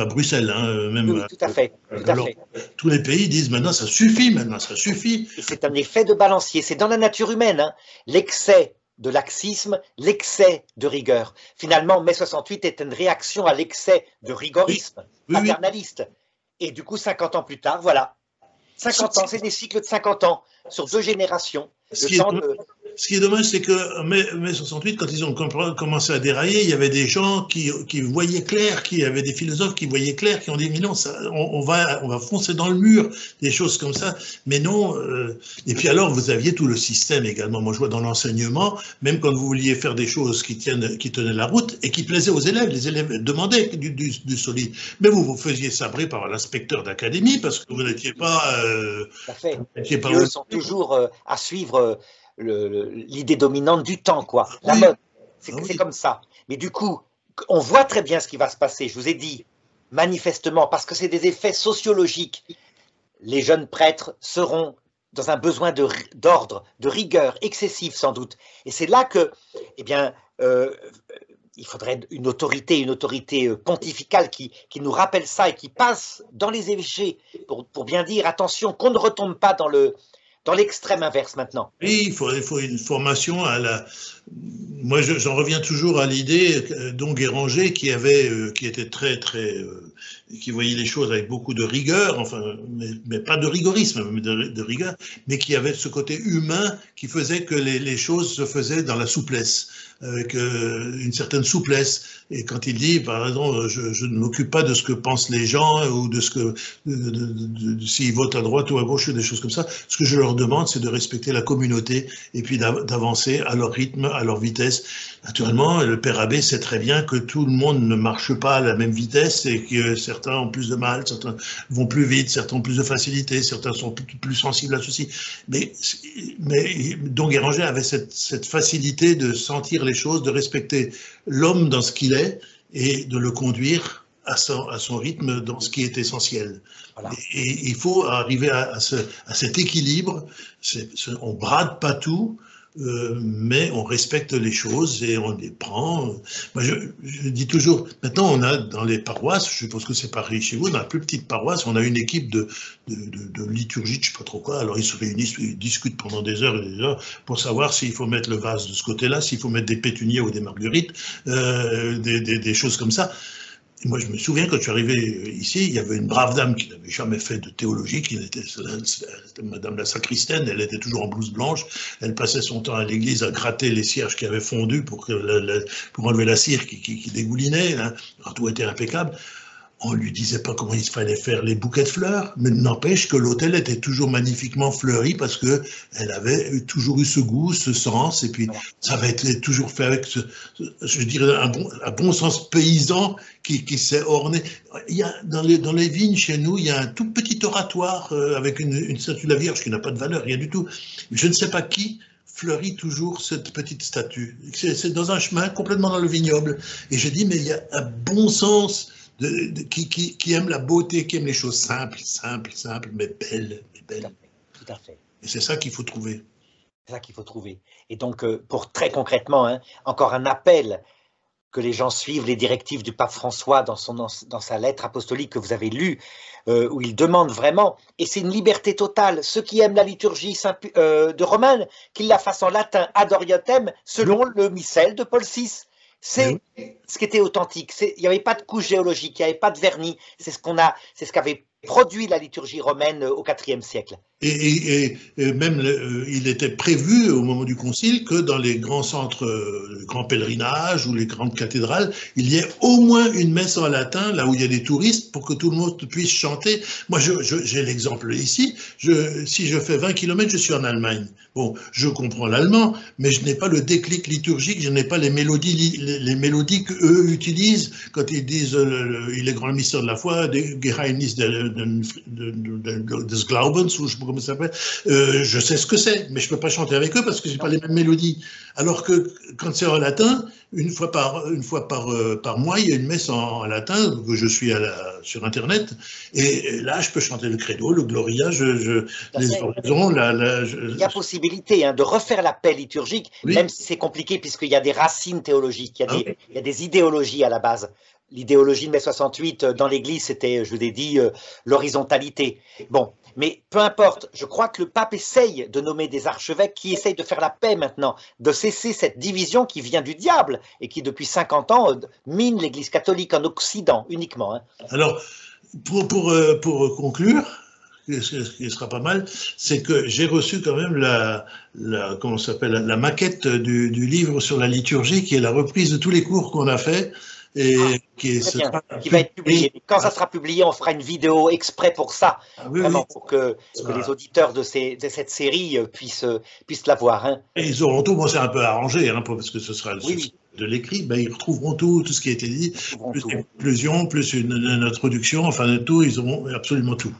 à Bruxelles. Hein, même oui, tout à fait. Alors, tous les pays disent maintenant ça suffit. C'est un effet de balancier, c'est dans la nature humaine. Hein. L'excès de laxisme, l'excès de rigueur. Finalement, mai 68 est une réaction à l'excès de rigorisme paternaliste. Et du coup, 50 ans plus tard, voilà. 50 ans, c'est des cycles de 50 ans sur 2 générations. Ce qui est dommage, c'est que mai 68, quand ils ont commencé à dérailler, il y avait des gens qui voyaient clair, il y avait des philosophes qui voyaient clair, qui ont dit mais non, ça, on va foncer dans le mur, des choses comme ça. Mais non. Et puis alors, vous aviez tout le système également. Moi, je vois dans l'enseignement, même quand vous vouliez faire des choses qui tenaient la route et qui plaisaient aux élèves, les élèves demandaient du solide. Mais vous faisiez sabrer par l'inspecteur d'académie parce que vous n'étiez pas. Eux sont toujours à suivre l'idée dominante du temps, quoi. La mode, c'est comme ça. Mais du coup, on voit très bien ce qui va se passer. Je vous ai dit, manifestement, parce que c'est des effets sociologiques. Les jeunes prêtres seront dans un besoin d'ordre, de rigueur excessive sans doute. Et c'est là que, eh bien, il faudrait une autorité pontificale qui nous rappelle ça et qui passe dans les évêchés pour bien dire attention qu'on ne retombe pas dans l'extrême inverse maintenant. Oui, il faut une formation à la. Moi, j'en reviens toujours à l'idée d'Onguéranger qui était qui voyait les choses avec beaucoup de rigueur, enfin, mais pas de rigorisme, mais de rigueur, mais qui avait ce côté humain qui faisait que les choses se faisaient dans la souplesse, avec une certaine souplesse. Et quand il dit, par exemple, je ne m'occupe pas de ce que pensent les gens ou de ce que s'ils votent à droite ou à gauche ou des choses comme ça, ce que je leur demande, c'est de respecter la communauté et puis d'avancer à leur rythme, à leur vitesse. Naturellement, le père abbé sait très bien que tout le monde ne marche pas à la même vitesse et que certains ont plus de mal, certains vont plus vite, certains ont plus de facilité, certains sont plus sensibles à ceci. Mais D'Onguéranger avait cette facilité de sentir les choses, de respecter l'homme dans ce qu'il est et de le conduire à son rythme dans ce qui est essentiel. Voilà. Et il faut arriver à cet équilibre. On brade pas tout, mais on respecte les choses et on les prend. Moi, je dis toujours, maintenant on a dans les paroisses, je suppose que c'est pareil chez vous, dans la plus petite paroisse, on a une équipe de liturgie, je ne sais pas trop quoi, alors ils se réunissent, ils discutent pendant des heures et des heures pour savoir s'il faut mettre le vase de ce côté-là, s'il faut mettre des pétuniers ou des marguerites, des choses comme ça. Et moi, je me souviens, quand je suis arrivé ici, il y avait une brave dame qui n'avait jamais fait de théologie, c'était Madame la sacristaine, elle était toujours en blouse blanche, elle passait son temps à l'église à gratter les cierges qui avaient fondu pour enlever la cire qui dégoulinait, hein. Alors, tout était impeccable. On ne lui disait pas comment il fallait faire les bouquets de fleurs, mais n'empêche que l'hôtel était toujours magnifiquement fleuri parce qu'elle avait toujours eu ce goût, ce sens, et puis ça avait été toujours fait avec, je dirais, un bon sens paysan qui s'est orné. Il y a, dans les vignes chez nous, il y a un tout petit oratoire avec une statue de la Vierge qui n'a pas de valeur, rien du tout. Je ne sais pas qui fleurit toujours cette petite statue. C'est dans un chemin complètement dans le vignoble. Et je dis, mais il y a un bon sens qui aime la beauté, qui aime les choses simples, mais belles. Tout à fait. Et c'est ça qu'il faut trouver. C'est ça qu'il faut trouver. Et donc, pour très concrètement, hein, encore un appel que les gens suivent les directives du pape François dans sa lettre apostolique que vous avez lue, où il demande vraiment, et c'est une liberté totale, ceux qui aiment la liturgie de Romaine, qu'ils la fassent en latin ad orientem, selon le missel de Paul VI. C'est ce qui était authentique. Il n'y avait pas de couche géologique, il n'y avait pas de vernis. C'est ce qu'avait produit la liturgie romaine au IVe siècle. Et même, il était prévu au moment du concile que dans les grands centres, grands pèlerinages ou les grandes cathédrales, il y ait au moins une messe en latin, là où il y a des touristes, pour que tout le monde puisse chanter. Moi, j'ai l'exemple ici. Si je fais 20 km, je suis en Allemagne. Bon, je comprends l'allemand, mais je n'ai pas le déclic liturgique, je n'ai pas les mélodies qu'eux utilisent quand ils disent il est grand le mystère de la foi, des Geheimnis des Glaubens, ou je sais pas comment ça s'appelle. Je sais ce que c'est, mais je peux pas chanter avec eux parce que j'ai pas les mêmes mélodies. Alors que quand c'est en latin, une fois par mois, il y a une messe en latin que je suis sur Internet, et là, je peux chanter le credo, le gloria, les oraisons. Il y a possibilité de refaire la paix liturgique, oui, même si c'est compliqué, puisqu'il y a des racines théologiques, il y a des idéologies à la base. L'idéologie de mai 68 dans l'Église, c'était, je vous l'ai dit, l'horizontalité. Bon, mais peu importe, je crois que le pape essaye de nommer des archevêques qui essayent de faire la paix maintenant, de cesser cette division qui vient du diable et qui, depuis 50 ans, mine l'Église catholique en Occident uniquement. Alors, pour conclure, ce qui sera pas mal, c'est que j'ai reçu quand même comment s'appelle, la maquette du livre sur la liturgie, qui est la reprise de tous les cours qu'on a fait. Et qui va être publié. Quand ça sera publié, on fera une vidéo exprès pour ça, vraiment, pour que les auditeurs de cette série puissent la voir. Et ils auront tout, bon, c'est un peu arrangé, parce que ce sera de l'écrit, ils retrouveront tout ce qui a été dit, plus une conclusion, plus une introduction, enfin tout, ils auront absolument tout.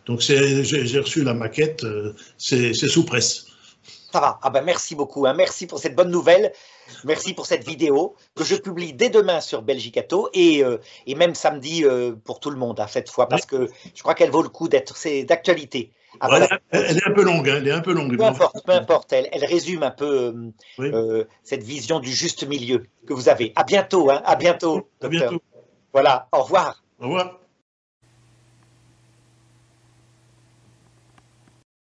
Donc j'ai reçu la maquette, c'est sous presse. Ça va, merci beaucoup, merci pour cette bonne nouvelle, merci pour cette vidéo que je publie dès demain sur Belgicato et même samedi pour tout le monde cette fois, parce que je crois qu'elle vaut le coup c'est d'actualité. Elle est un peu longue, elle est un peu longue. Peu importe, elle résume un peu cette vision du juste milieu que vous avez. À bientôt, docteur. À bientôt. Voilà, au revoir. Au revoir.